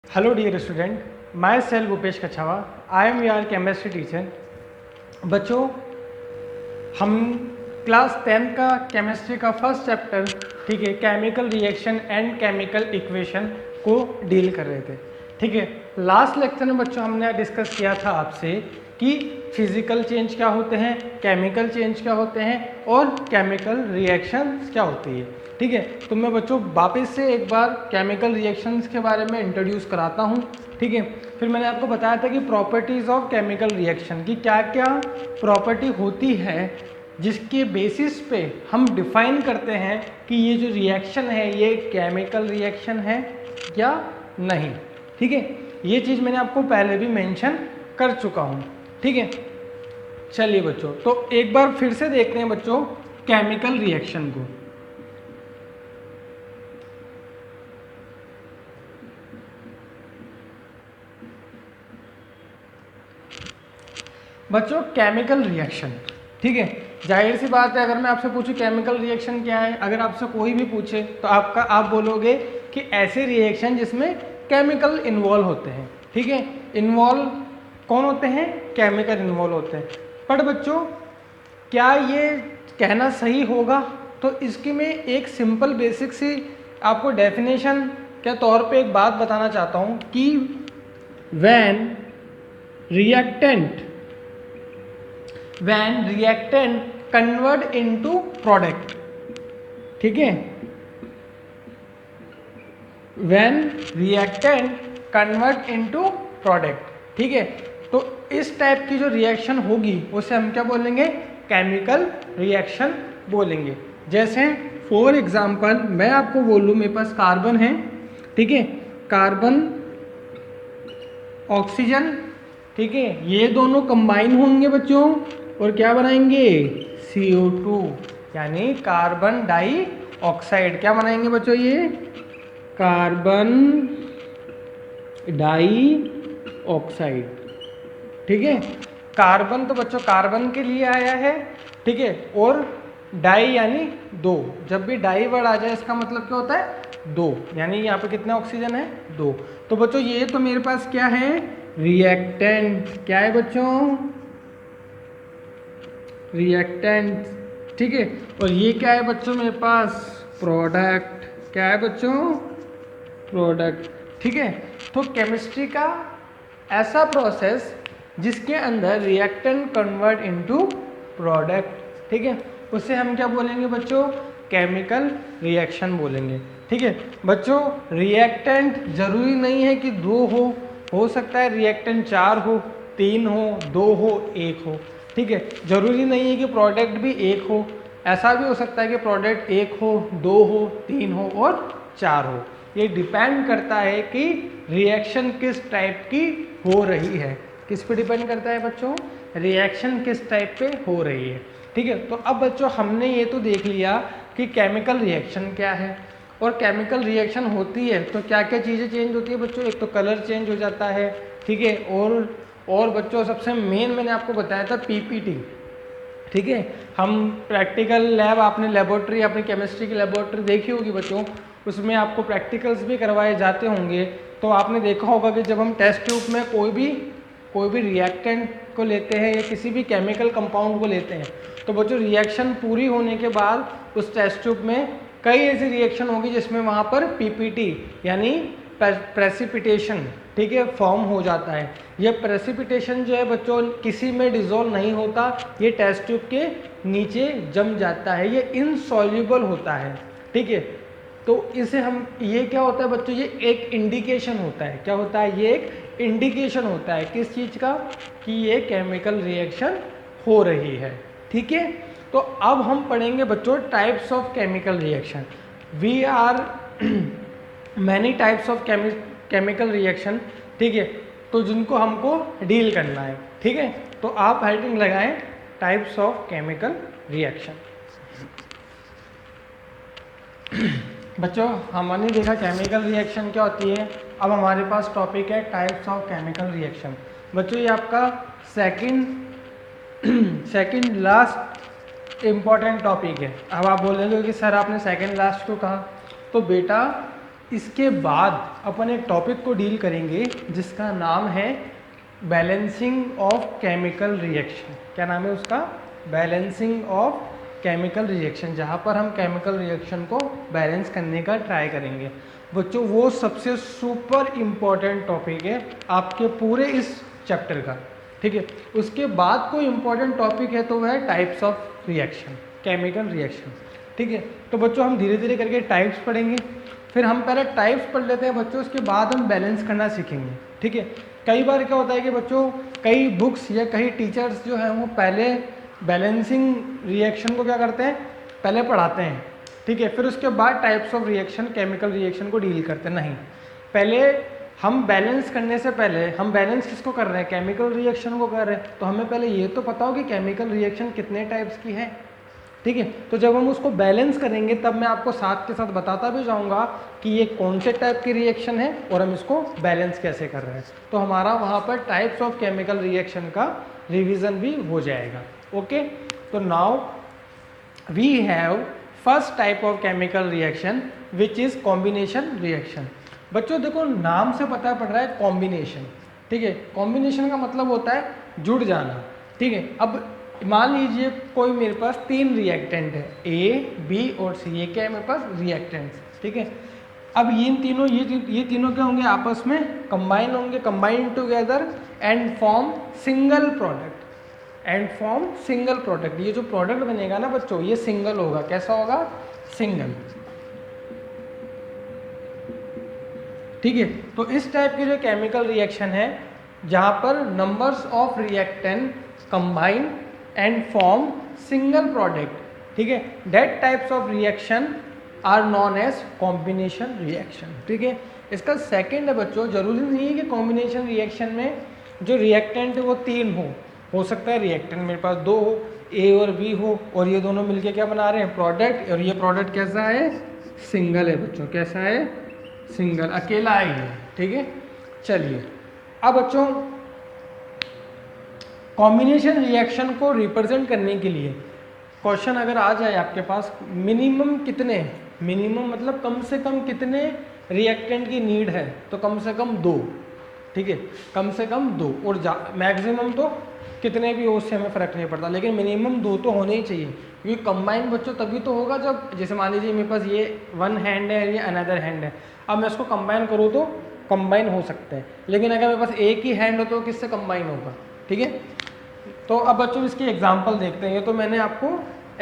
Hello dear student, myself Bhupesh Kachhawa, I am your chemistry teacher। बच्चों, हम class 10 का chemistry का फर्स्ट चैप्टर, ठीक है, chemical reaction and chemical equation को डील कर रहे थे। ठीक है, लास्ट लेक्चर में बच्चों हमने डिस्कस किया था आपसे कि फिजिकल चेंज क्या होते हैं, केमिकल चेंज क्या होते हैं और केमिकल रिएक्शंस क्या होती है। ठीक है, तो मैं बच्चों वापस से एक बार केमिकल रिएक्शंस के बारे में इंट्रोड्यूस कराता हूँ। ठीक है, फिर मैंने आपको बताया था कि प्रॉपर्टीज़ ऑफ केमिकल रिएक्शन की क्या क्या प्रॉपर्टी होती है जिसके बेसिस पे हम डिफाइन करते हैं कि ये जो रिएक्शन है ये केमिकल रिएक्शन है या नहीं। ठीक है, ये चीज़ मैंने आपको पहले भी मेंशन कर चुका हूँ। ठीक है, चलिए बच्चों, तो एक बार फिर से देखते हैं बच्चों केमिकल रिएक्शन को। बच्चों केमिकल रिएक्शन, ठीक है, जाहिर सी बात है, अगर मैं आपसे पूछूं केमिकल रिएक्शन क्या है, अगर आपसे कोई भी पूछे तो आप बोलोगे कि ऐसे रिएक्शन जिसमें केमिकल इन्वॉल्व होते हैं। ठीक है, इन्वॉल्व कौन होते हैं? केमिकल इन्वॉल्व होते हैं। पर बच्चों क्या ये कहना सही होगा? तो इसकी मैं एक सिंपल बेसिक सी आपको डेफिनेशन के तौर पे एक बात बताना चाहता हूँ कि when reactant convert into product, ठीक है, when reactant convert into product, ठीक है, तो इस टाइप की जो रिएक्शन होगी उसे हम क्या बोलेंगे? केमिकल रिएक्शन बोलेंगे। जैसे फॉर एग्जांपल मैं आपको बोलूँ मेरे पास कार्बन है, ठीक है, कार्बन ऑक्सीजन, ठीक है, ये दोनों कंबाइन होंगे बच्चों और क्या बनाएंगे? CO2 यानी कार्बन डाई ऑक्साइड। क्या बनाएंगे बच्चों? ये कार्बन डाई ऑक्साइड। ठीक है, कार्बन तो बच्चों कार्बन के लिए आया है, ठीक है, और डाई यानी दो। जब भी डाई वर्ड आ जाए इसका मतलब क्या होता है? दो, यानी यहाँ पे कितना ऑक्सीजन है? दो। तो बच्चों ये तो मेरे पास क्या है? रिएक्टेंट। क्या है बच्चों? रिएक्टेंट। ठीक है, और ये क्या है बच्चों मेरे पास? प्रोडक्ट। क्या है बच्चों? प्रोडक्ट। ठीक है, तो केमिस्ट्री का ऐसा प्रोसेस जिसके अंदर रिएक्टेंट कन्वर्ट इनटू प्रोडक्ट, ठीक है, उसे हम क्या बोलेंगे बच्चों? केमिकल रिएक्शन बोलेंगे। ठीक है बच्चों, रिएक्टेंट जरूरी नहीं है कि दो हो सकता है रिएक्टेंट चार हो, तीन हो, दो हो, एक हो। ठीक है, जरूरी नहीं है कि प्रोडक्ट भी एक हो, ऐसा भी हो सकता है कि प्रोडक्ट एक हो, दो हो, तीन हो और चार हो। ये डिपेंड करता है कि रिएक्शन किस टाइप की हो रही है। किस पे डिपेंड करता है बच्चों? रिएक्शन किस टाइप पे हो रही है। ठीक है, तो अब बच्चों हमने ये तो देख लिया कि केमिकल रिएक्शन क्या है, और केमिकल रिएक्शन होती है तो क्या क्या चीज़ें चेंज होती है बच्चों? एक तो कलर चेंज हो जाता है, ठीक है, और बच्चों सबसे मेन मैंने आपको बताया था पीपीटी। ठीक है, हम प्रैक्टिकल लैब, आपने लेबोरेटरी, अपनी केमिस्ट्री की लेबोरेटरी देखी होगी बच्चों, उसमें आपको प्रैक्टिकल्स भी करवाए जाते होंगे। तो आपने देखा होगा कि जब हम टेस्ट ट्यूब में कोई भी रिएक्टेंट को लेते हैं या किसी भी केमिकल कंपाउंड को लेते हैं, तो बच्चों रिएक्शन पूरी होने के बाद उस टेस्ट ट्यूब में कई ऐसी रिएक्शन होगी जिसमें वहाँ पर पीपीटी यानी प्रेसिपिटेशन, ठीक है, फॉर्म हो जाता है। ये प्रेसिपिटेशन जो है बच्चों किसी में डिसॉल्व नहीं होता, ये टेस्ट ट्यूब के नीचे जम जाता है, ये इनसॉल्युबल होता है। ठीक है, तो इसे हम, ये क्या होता है बच्चों? ये एक इंडिकेशन होता है। क्या होता है? ये एक इंडिकेशन होता है किस चीज़ का? कि ये केमिकल रिएक्शन हो रही है। ठीक है, तो अब हम पढ़ेंगे बच्चों types of chemical reaction. We are many types of chemical reaction, ठीक है, तो जिनको हमको डील करना है। ठीक है, तो आप हेडिंग लगाएं टाइप्स ऑफ केमिकल रिएक्शन। बच्चों हमने देखा केमिकल रिएक्शन क्या होती है, अब हमारे पास टॉपिक है टाइप्स ऑफ केमिकल रिएक्शन। बच्चों ये आपका सेकंड लास्ट इम्पॉर्टेंट टॉपिक है। अब आप बोलेंगे कि सर आपने सेकंड लास्ट क्यों कहा? तो बेटा इसके बाद अपन एक टॉपिक को डील करेंगे जिसका नाम है बैलेंसिंग ऑफ केमिकल रिएक्शन। क्या नाम है उसका? बैलेंसिंग ऑफ केमिकल रिएक्शन, जहाँ पर हम केमिकल रिएक्शन को बैलेंस करने का ट्राई करेंगे। बच्चों वो सबसे सुपर इम्पॉर्टेंट टॉपिक है आपके पूरे इस चैप्टर का, ठीक है। उसके बाद कोई इम्पॉर्टेंट टॉपिक है तो वह है types of reaction, chemical reaction, ठीक है। तो बच्चों हम धीरे धीरे करके टाइप्स पढ़ेंगे, फिर हम पहले टाइप्स पढ़ लेते हैं बच्चों, उसके बाद हम बैलेंस करना सीखेंगे, ठीक है। कई बार क्या होता है कि बच्चों कई बुक्स या कई टीचर्स जो हैं वो पहले बैलेंसिंग रिएक्शन को क्या करते हैं, पहले पढ़ाते हैं, ठीक है, फिर उसके बाद types of reaction, chemical reaction को डील करते हैं। नहीं, पहले हम बैलेंस करने से पहले, हम बैलेंस किसको कर रहे हैं? केमिकल रिएक्शन को कर रहे हैं, तो हमें पहले ये तो पता हो कि केमिकल रिएक्शन कितने टाइप्स की है, ठीक है। तो जब हम उसको बैलेंस करेंगे तब मैं आपको साथ के साथ बताता भी जाऊंगा कि ये कौन से टाइप की रिएक्शन है और हम इसको बैलेंस कैसे कर रहे हैं। तो हमारा वहाँ पर टाइप्स ऑफ केमिकल रिएक्शन का रिवीजन भी हो जाएगा। ओके, तो now we have first type of chemical reaction which is combination reaction. बच्चों देखो नाम से पता पड़ रहा है कॉम्बिनेशन, ठीक है। कॉम्बिनेशन का मतलब होता है जुड़ जाना, ठीक है। अब मान लीजिए कोई मेरे पास 3 रिएक्टेंट है, ए बी और सी, ये क्या है मेरे पास? रिएक्टेंट्स, ठीक है। अब ये तीनों क्या होंगे? आपस में कंबाइन होंगे, combine together and form single product, and form single product. ये जो प्रोडक्ट बनेगा ना बच्चों, ये सिंगल होगा। कैसा होगा? सिंगल, ठीक है। तो इस टाइप की जो केमिकल रिएक्शन है जहाँ पर numbers of reactant combine and form single product, ठीक है, that types of reaction are known as combination reaction, ठीक है। इसका सेकंड है बच्चों, जरूरी नहीं है कि कॉम्बिनेशन रिएक्शन में जो रिएक्टेंट है वो 3 हो सकता है रिएक्टेंट मेरे पास 2 हो, ए और बी हो, और ये दोनों मिलके क्या बना रहे हैं? प्रोडक्ट। और ये प्रोडक्ट कैसा है? सिंगल है बच्चों। कैसा है? सिंगल, अकेला ही है, ठीक है। चलिए अब बच्चों कॉम्बिनेशन रिएक्शन को रिप्रेजेंट करने के लिए क्वेश्चन अगर आ जाए आपके पास, मिनिमम कितने, मिनिमम मतलब कम से कम कितने रिएक्टेंट की नीड है, तो कम से कम 2, ठीक है, कम से कम 2, और मैक्सिमम तो कितने भी हो उससे हमें फ़र्क नहीं पड़ता, लेकिन मिनिमम 2 तो होने ही चाहिए, क्योंकि कंबाइन बच्चों तभी तो होगा जब, जैसे मान लीजिए मेरे पास ये 1 हैंड है, ये अनदर हैंड है, अब मैं इसको कंबाइन करूँ तो कंबाइन हो सकते हैं, लेकिन अगर मेरे पास एक ही हैंड हो तो किससे कंबाइन होगा, ठीक है। तो अब बच्चों इसकी एग्जांपल देखते हैं। ये तो मैंने आपको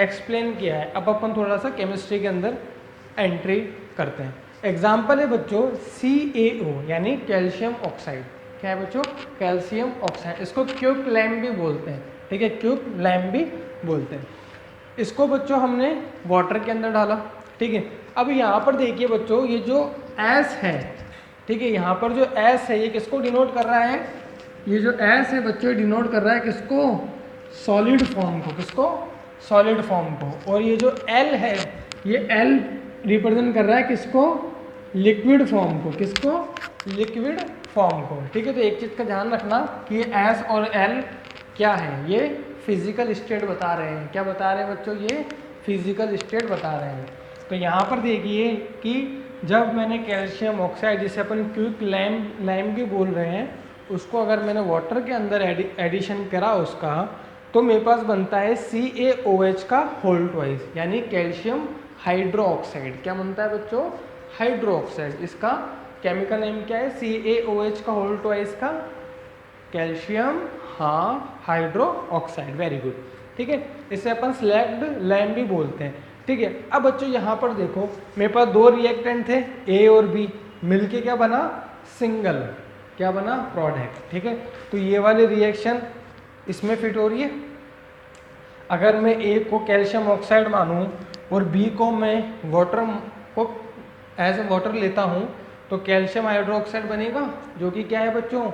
एक्सप्लेन किया है, अब अपन थोड़ा सा केमिस्ट्री के अंदर एंट्री करते हैं। एग्जांपल है बच्चों CaO यानी कैल्शियम ऑक्साइड। क्या है बच्चों? Calcium oxide. इसको क्यूक लैम्प भी बोलते हैं, ठीक है, क्यूक लैम्प भी बोलते हैं। इसको बच्चों हमने वाटर के अंदर डाला, ठीक है। अब यहाँ पर देखिए बच्चों, ये जो एस है, ठीक है, यहाँ पर जो एस है ये किसको डिनोट कर रहा है? ये जो एस है बच्चों डिनोट कर रहा है किसको? सॉलिड फॉर्म को। किसको? सॉलिड फॉर्म को। और ये जो एल है, ये एल रिप्रेजेंट कर रहा है किसको? लिक्विड फॉर्म को। किसको? लिक्विड फॉर्म को, ठीक है। तो एक चीज़ का ध्यान रखना कि ये एस और एल क्या है? ये फिजिकल स्टेट बता रहे हैं। क्या बता रहे हैं बच्चों? ये फिजिकल स्टेट बता रहे हैं। तो यहाँ पर देखिए कि जब मैंने कैल्शियम ऑक्साइड, जिसे अपन क्विक लैम्प भी बोल रहे हैं, उसको अगर मैंने वाटर के अंदर एडिशन करा उसका, तो मेरे पास बनता है CaOH का होल ट्वाइस, यानी कैल्शियम हाइड्रो ऑक्साइड। क्या बनता है बच्चों? Hydro oxide. इसका केमिकल नेम क्या है? CaOH का होल ट्वाइस का कैल्शियम, हाँ, हाइड्रो ऑक्साइड। वेरी गुड, ठीक है। इसे अपन स्लैग्ड लैम्प भी बोलते हैं, ठीक है। अब बच्चों यहाँ पर देखो, मेरे पास 2 रिएक्टेंट थे, ए और बी, मिलके क्या बना? सिंगल। क्या बना? प्रोडक्ट, ठीक है। तो ये वाली रिएक्शन इसमें फिट हो रही है। अगर मैं ए को कैल्शियम ऑक्साइड मानूं और बी को मैं वाटर को एज ए वाटर लेता हूं, तो कैल्शियम हाइड्रोक्साइड बनेगा, जो कि क्या है बच्चों?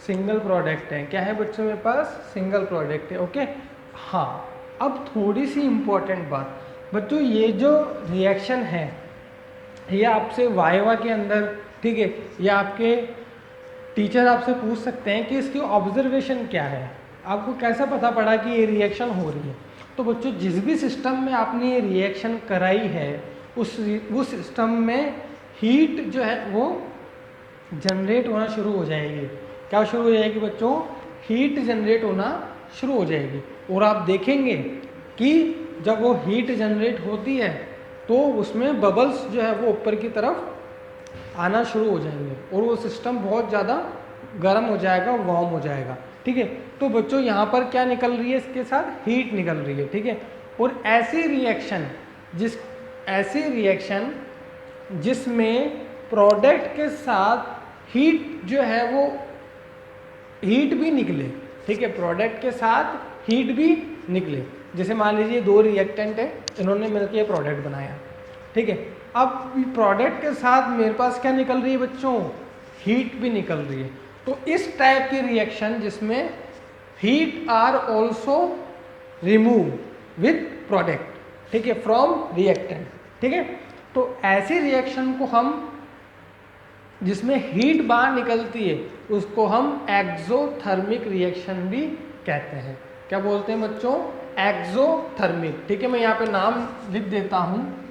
सिंगल प्रोडक्ट है। क्या है बच्चों मेरे पास? सिंगल प्रोडक्ट है। ओके, हाँ। अब थोड़ी सी इम्पोर्टेंट बात बच्चों, ये जो रिएक्शन है ये आपसे वाइवा के अंदर, ठीक है, या आपके टीचर आपसे पूछ सकते हैं कि इसकी ऑब्जर्वेशन क्या है, आपको कैसा पता पड़ा कि ये रिएक्शन हो रही है। तो बच्चों जिस भी सिस्टम में आपने ये रिएक्शन कराई है उस सिस्टम में हीट जो है वो जनरेट होना शुरू हो जाएगी। क्या शुरू हो जाएगी बच्चों? हीट जनरेट होना शुरू हो जाएगी। और आप देखेंगे कि जब वो हीट जनरेट होती है तो उसमें बबल्स जो है वो ऊपर की तरफ आना शुरू हो जाएंगे और वो सिस्टम बहुत ज़्यादा गर्म हो जाएगा, वार्म हो जाएगा। ठीक है, तो बच्चों यहाँ पर क्या निकल रही है? इसके साथ हीट निकल रही है। ठीक है, और ऐसी रिएक्शन जिसमें प्रोडक्ट के साथ हीट जो है वो हीट भी निकले। ठीक है, प्रोडक्ट के साथ हीट भी निकले। जैसे मान लीजिए दो रिएक्टेंट है, इन्होंने मिलकर ये प्रोडक्ट बनाया। ठीक है, अब प्रोडक्ट के साथ मेरे पास क्या निकल रही है बच्चों? हीट भी निकल रही है। तो इस टाइप की रिएक्शन जिसमें heat are also remove with product, ठीक है, फ्रॉम रिएक्टेंट। ठीक है, तो ऐसी रिएक्शन को हम, जिसमें हीट बाहर निकलती है, उसको हम एक्सोथर्मिक रिएक्शन भी कहते हैं। क्या बोलते हैं बच्चों? एक्सोथर्मिक। ठीक है, मैं यहाँ पे नाम लिख देता हूँ।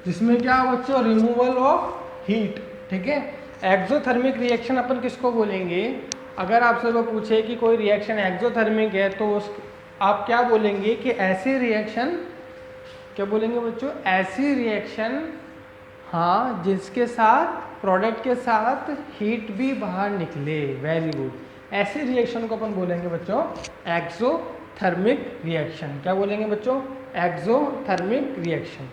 जिसमें क्या बच्चों? Removal of heat. ठीक है, एक्सोथर्मिक रिएक्शन अपन किसको बोलेंगे? अगर आपसे वो पूछे कि कोई रिएक्शन एक्सोथर्मिक है तो आप क्या बोलेंगे? कि ऐसी रिएक्शन, क्या बोलेंगे बच्चों? ऐसी रिएक्शन, हाँ, जिसके साथ, प्रोडक्ट के साथ हीट भी बाहर निकले। Very good. ऐसी रिएक्शन को अपन बोलेंगे बच्चों एक्सोथर्मिक रिएक्शन। क्या बोलेंगे बच्चों? Exothermic reaction.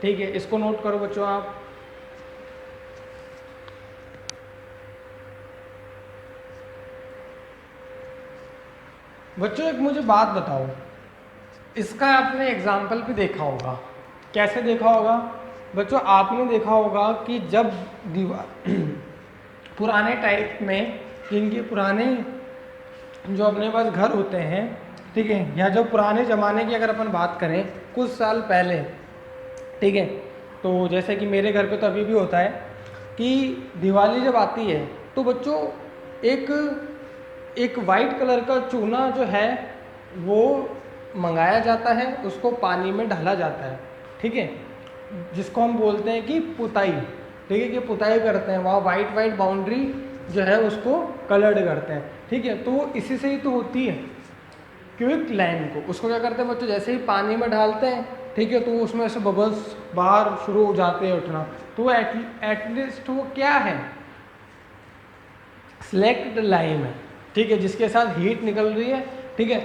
ठीक है, इसको नोट करो बच्चों आप। बच्चों एक मुझे बात बताओ, इसका आपने एग्जाम्पल भी देखा होगा। कैसे देखा होगा बच्चों? आपने देखा होगा कि जब दीवार पुराने टाइप में, जिनके पुराने जो अपने पास घर होते हैं, ठीक है, या जो पुराने ज़माने की अगर अपन बात करें कुछ साल पहले, ठीक है, तो जैसे कि मेरे घर पे तो अभी भी होता है कि दिवाली जब आती है तो बच्चों एक वाइट कलर का चूना जो है वो मंगाया जाता है, उसको पानी में डाला जाता है। ठीक है, जिसको हम बोलते हैं कि पुताई। ठीक है, कि पुताई करते हैं, वहाँ वाइट बाउंड्री जो है उसको कलर्ड करते हैं। ठीक है, तो इसी से ही तो होती है क्विक लाइम को। उसको क्या करते हैं बच्चों? जैसे ही पानी में डालते हैं, ठीक है, तो उसमें से बबल्स बाहर शुरू हो जाते हैं उठना। तो एटलीस्ट वो क्या है? स्लेक्ट लाइम है। ठीक है, जिसके साथ हीट निकल रही है। ठीक है,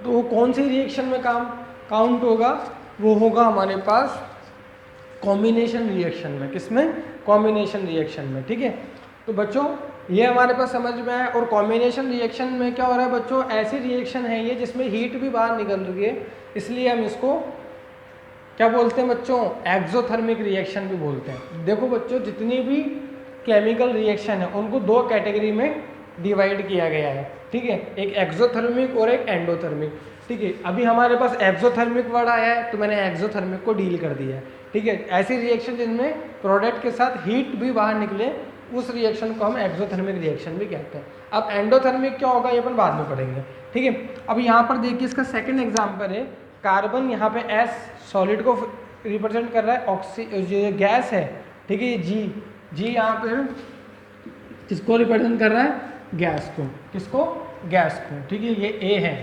तो वो कौन सी रिएक्शन में काउंट होगा? वो होगा हमारे पास कॉम्बिनेशन रिएक्शन में। किसमें? कॉम्बिनेशन रिएक्शन में। ठीक है, तो बच्चों ये हमारे पास समझ में आया। और कॉम्बिनेशन रिएक्शन में क्या हो रहा है बच्चों? ऐसी रिएक्शन है ये जिसमें हीट भी बाहर निकल रही है, इसलिए हम इसको क्या बोलते हैं बच्चों? एक्सोथर्मिक रिएक्शन भी बोलते हैं। देखो बच्चों, जितनी भी केमिकल रिएक्शन है उनको दो कैटेगरी में डिवाइड किया गया है। ठीक है, एक एक्सोथर्मिक और एक एंडोथर्मिक। ठीक है, अभी हमारे पास एक्सोथर्मिक वर्ड आया है तो मैंने एक्सोथर्मिक को डील कर दिया है। ठीक है, ऐसी रिएक्शन जिनमें प्रोडक्ट के साथ हीट भी बाहर निकले, उस रिएक्शन को हम एक्सोथर्मिक रिएक्शन भी कहते हैं। अब एंडोथर्मिक क्या होगा ये अपन बाद में पढ़ेंगे। ठीक है, अब यहाँ पर देखिए इसका सेकंड एग्जांपल है। कार्बन, यहाँ पे एस सॉलिड को रिप्रेजेंट कर रहा है, जो गैस है, ठीक है, ये जी यहाँ पे किसको रिप्रेजेंट कर रहा है? गैस को। किसको? गैस को। ठीक है, ये ए है।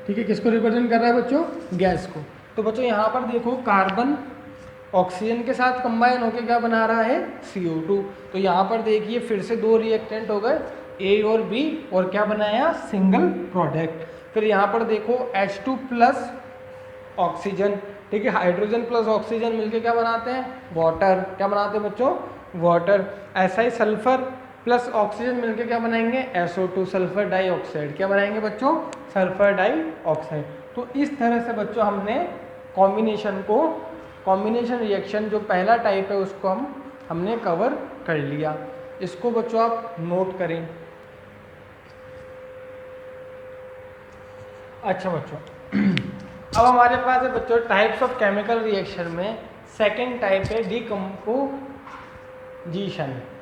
ठीक है, किसको रिप्रेजेंट कर रहा है बच्चों? गैस को। तो बच्चों यहाँ पर देखो, कार्बन ऑक्सीजन के साथ कंबाइन होकर क्या बना रहा है? CO2। तो यहाँ पर देखिए फिर से दो रिएक्टेंट हो गए, ए और बी, और क्या बनाया? Single product. फिर यहाँ पर देखो H2 प्लस ऑक्सीजन, ठीक है, हाइड्रोजन प्लस ऑक्सीजन मिलके क्या बनाते हैं? वाटर। क्या बनाते हैं बच्चों? वाटर। ऐसा ही सल्फर प्लस ऑक्सीजन मिलके क्या बनाएंगे? SO2, sulphur dioxide. क्या बनाएंगे बच्चों? Sulphur dioxide. तो इस तरह से बच्चों हमने कॉम्बिनेशन रिएक्शन जो पहला टाइप है उसको हमने कवर कर लिया। इसको बच्चों आप नोट करें। अच्छा बच्चों, अब हमारे पास है बच्चों टाइप्स ऑफ केमिकल रिएक्शन में सेकेंड टाइप है डीकम्पोजिशन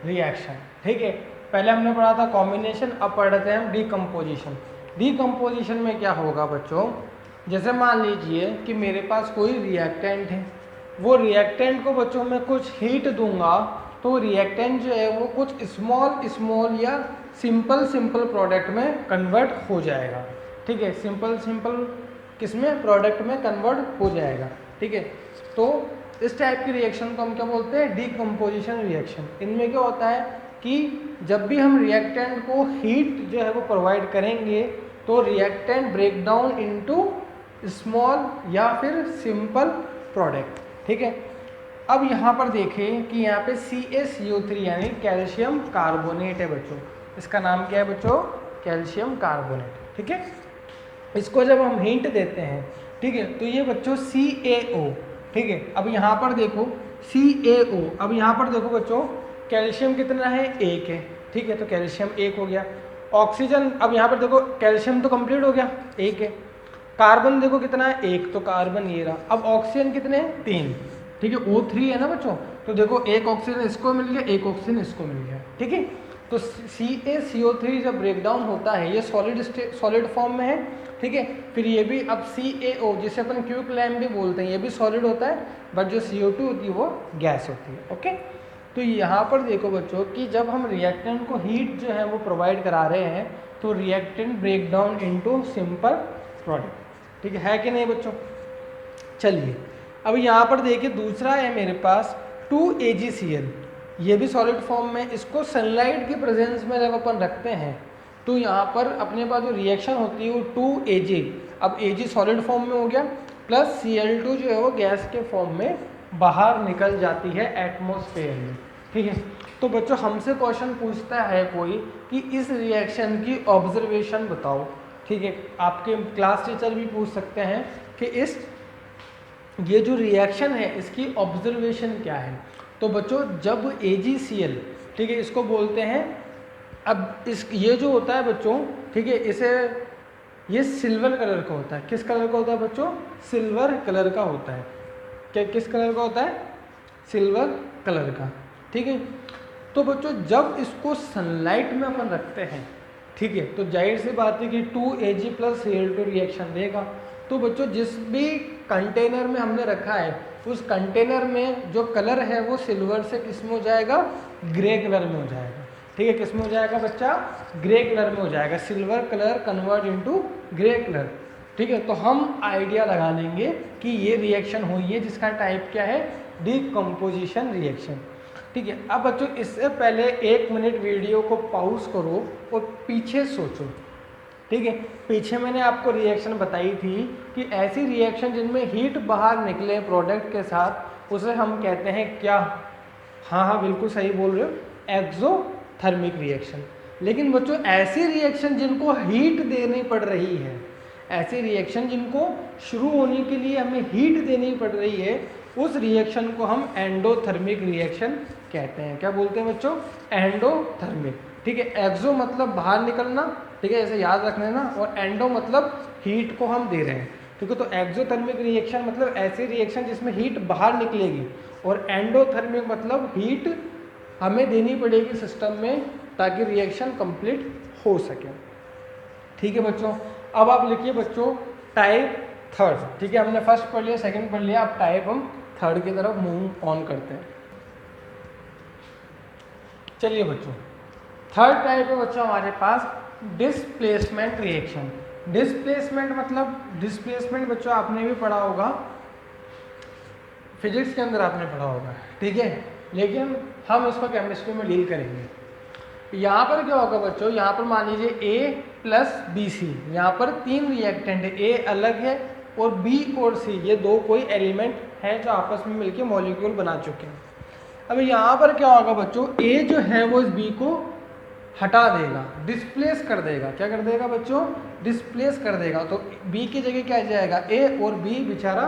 रिएक्शन। ठीक है, पहले हमने पढ़ा था कॉम्बिनेशन, अब पढ़ रहे थे हम डीकम्पोजिशन। डीकम्पोजिशन में क्या होगा बच्चों, जैसे मान लीजिए कि मेरे पास कोई रिएक्टेंट है, वो रिएक्टेंट को बच्चों मैं कुछ हीट दूंगा तो रिएक्टेंट जो है वो कुछ स्मॉल स्मॉल या सिंपल सिंपल प्रोडक्ट में कन्वर्ट हो जाएगा। ठीक है, सिंपल सिंपल किसमें, प्रोडक्ट में कन्वर्ट हो जाएगा। ठीक है, तो इस टाइप की रिएक्शन को हम क्या बोलते हैं, डीकम्पोजिशन रिएक्शन। इनमें क्या होता है कि जब भी हम रिएक्टेंट को हीट जो है वो प्रोवाइड करेंगे तो reactant break down into small या फिर सिंपल प्रोडक्ट। ठीक है, अब यहाँ पर देखें कि यहाँ पे CaCO3 यानी कैल्शियम कार्बोनेट है बच्चों। इसका नाम क्या है बच्चों, कैल्शियम कार्बोनेट। ठीक है, इसको जब हम हीट देते हैं, ठीक है, तो ये बच्चों CaO। ठीक है, अब यहाँ पर देखो CaO, अब यहाँ पर देखो बच्चों कैल्शियम कितना है, 1 है। ठीक है, तो कैल्शियम 1 हो गया। ऑक्सीजन, अब यहाँ पर देखो कैल्शियम तो कंप्लीट हो गया, 1 है। कार्बन देखो कितना है, 1, तो कार्बन ये रहा। अब ऑक्सीजन कितने हैं, 3। ठीक है, O3 है ना बच्चों, तो देखो एक ऑक्सीजन इसको मिल गया, एक ऑक्सीजन इसको मिल गया। ठीक है, तो CaCO3 जब ब्रेक डाउन होता है ये सॉलिड फॉर्म में है। ठीक है, फिर ये भी अब CaO जिसे अपन क्विक लैम्प भी बोलते हैं, ये भी सॉलिड होता है, बट जो CO2 होती है वो गैस होती है। ओके, तो यहाँ पर देखो बच्चों कि जब हम रिएक्टेंट को हीट जो है वो प्रोवाइड करा रहे हैं तो reactant break down into simple product. ठीक है कि नहीं बच्चों। चलिए, अब यहाँ पर देखिए दूसरा है मेरे पास 2AgCl, ये भी सॉलिड फॉर्म में। इसको सनलाइट की प्रेजेंस में जब अपन रखते हैं तो यहाँ पर अपने पास जो रिएक्शन होती है वो 2Ag, अब Ag सॉलिड फॉर्म में हो गया, प्लस Cl2 जो है वो गैस के फॉर्म में बाहर निकल जाती है एटमॉस्फेयर में। ठीक है, तो बच्चों हमसे क्वेश्चन पूछता है कोई कि इस रिएक्शन की ऑब्जर्वेशन बताओ। ठीक है, आपके क्लास टीचर भी पूछ सकते हैं कि ये जो रिएक्शन है इसकी ऑब्जर्वेशन क्या है। तो बच्चों जब AgCl, ठीक है, इसको बोलते हैं, अब ये जो होता है बच्चों, ठीक है, ये सिल्वर कलर का होता है। किस कलर का होता है बच्चों, सिल्वर कलर का होता है। क्या किस कलर का होता है, सिल्वर कलर का। ठीक है, तो बच्चों जब इसको सनलाइट में अपन रखते हैं, ठीक है, तो जाहिर सी बात है कि 2Ag + Cl2 रिएक्शन देगा। तो बच्चों जिस भी कंटेनर में हमने रखा है उस कंटेनर में जो कलर है वो सिल्वर से किस में हो जाएगा, ग्रे कलर में हो जाएगा। ठीक है, किस में हो जाएगा बच्चा, ग्रे कलर में हो जाएगा। Silver colour convert into grey colour. ठीक है, तो हम आइडिया लगा लेंगे कि ये रिएक्शन हुई है जिसका टाइप क्या है, डीकम्पोजिशन रिएक्शन। ठीक है, अब बच्चों इससे पहले 1 मिनट वीडियो को पॉज करो और पीछे सोचो। ठीक है, पीछे मैंने आपको रिएक्शन बताई थी कि ऐसी रिएक्शन जिनमें हीट बाहर निकले प्रोडक्ट के साथ उसे हम कहते हैं क्या, हाँ बिल्कुल सही बोल रहे हो, एक्सोथर्मिक रिएक्शन। लेकिन बच्चों ऐसी रिएक्शन जिनको हीट देनी पड़ रही है, ऐसी रिएक्शन जिनको शुरू होने के लिए हमें हीट देनी पड़ रही है, उस रिएक्शन को हम एंडोथर्मिक रिएक्शन कहते हैं। क्या बोलते हैं बच्चों, एंडोथर्मिक। ठीक है, एक्सो मतलब बाहर निकलना, ठीक है, ऐसे याद रख लेना, और एंडो मतलब हीट को हम दे रहे हैं। ठीक है, तो एक्सोथर्मिक रिएक्शन मतलब ऐसी रिएक्शन जिसमें हीट बाहर निकलेगी, और एंडोथर्मिक मतलब हीट हमें देनी पड़ेगी सिस्टम में ताकि रिएक्शन कंप्लीट हो सके। ठीक है बच्चों, अब आप लिखिए बच्चों टाइप थर्ड। ठीक है, हमने फर्स्ट पढ़ लिया, सेकंड पढ़ लिया, अब टाइप हम थर्ड की तरफ मूव ऑन करते हैं। चलिए बच्चों, थर्ड टाइप है बच्चों हमारे पास डिस्प्लेसमेंट रिएक्शन। डिस्प्लेसमेंट मतलब, डिस्प्लेसमेंट बच्चों आपने भी पढ़ा होगा, फिजिक्स के अंदर आपने पढ़ा होगा। ठीक है, लेकिन हम इसको केमिस्ट्री में डील करेंगे। यहाँ पर क्या होगा बच्चों, यहाँ पर मान लीजिए A + BC, यहाँ पर 3 रिएक्टेंट है, A अलग है और B और C ये 2 कोई एलिमेंट हैं जो आपस में मिलकर मॉलिक्यूल बना चुके हैं। अब यहाँ पर क्या होगा बच्चों, A जो है वो इस B को हटा देगा, डिस्प्लेस कर देगा। क्या कर देगा बच्चों, डिस्प्लेस कर देगा। तो B की जगह क्या आ जाएगा, A, और B बेचारा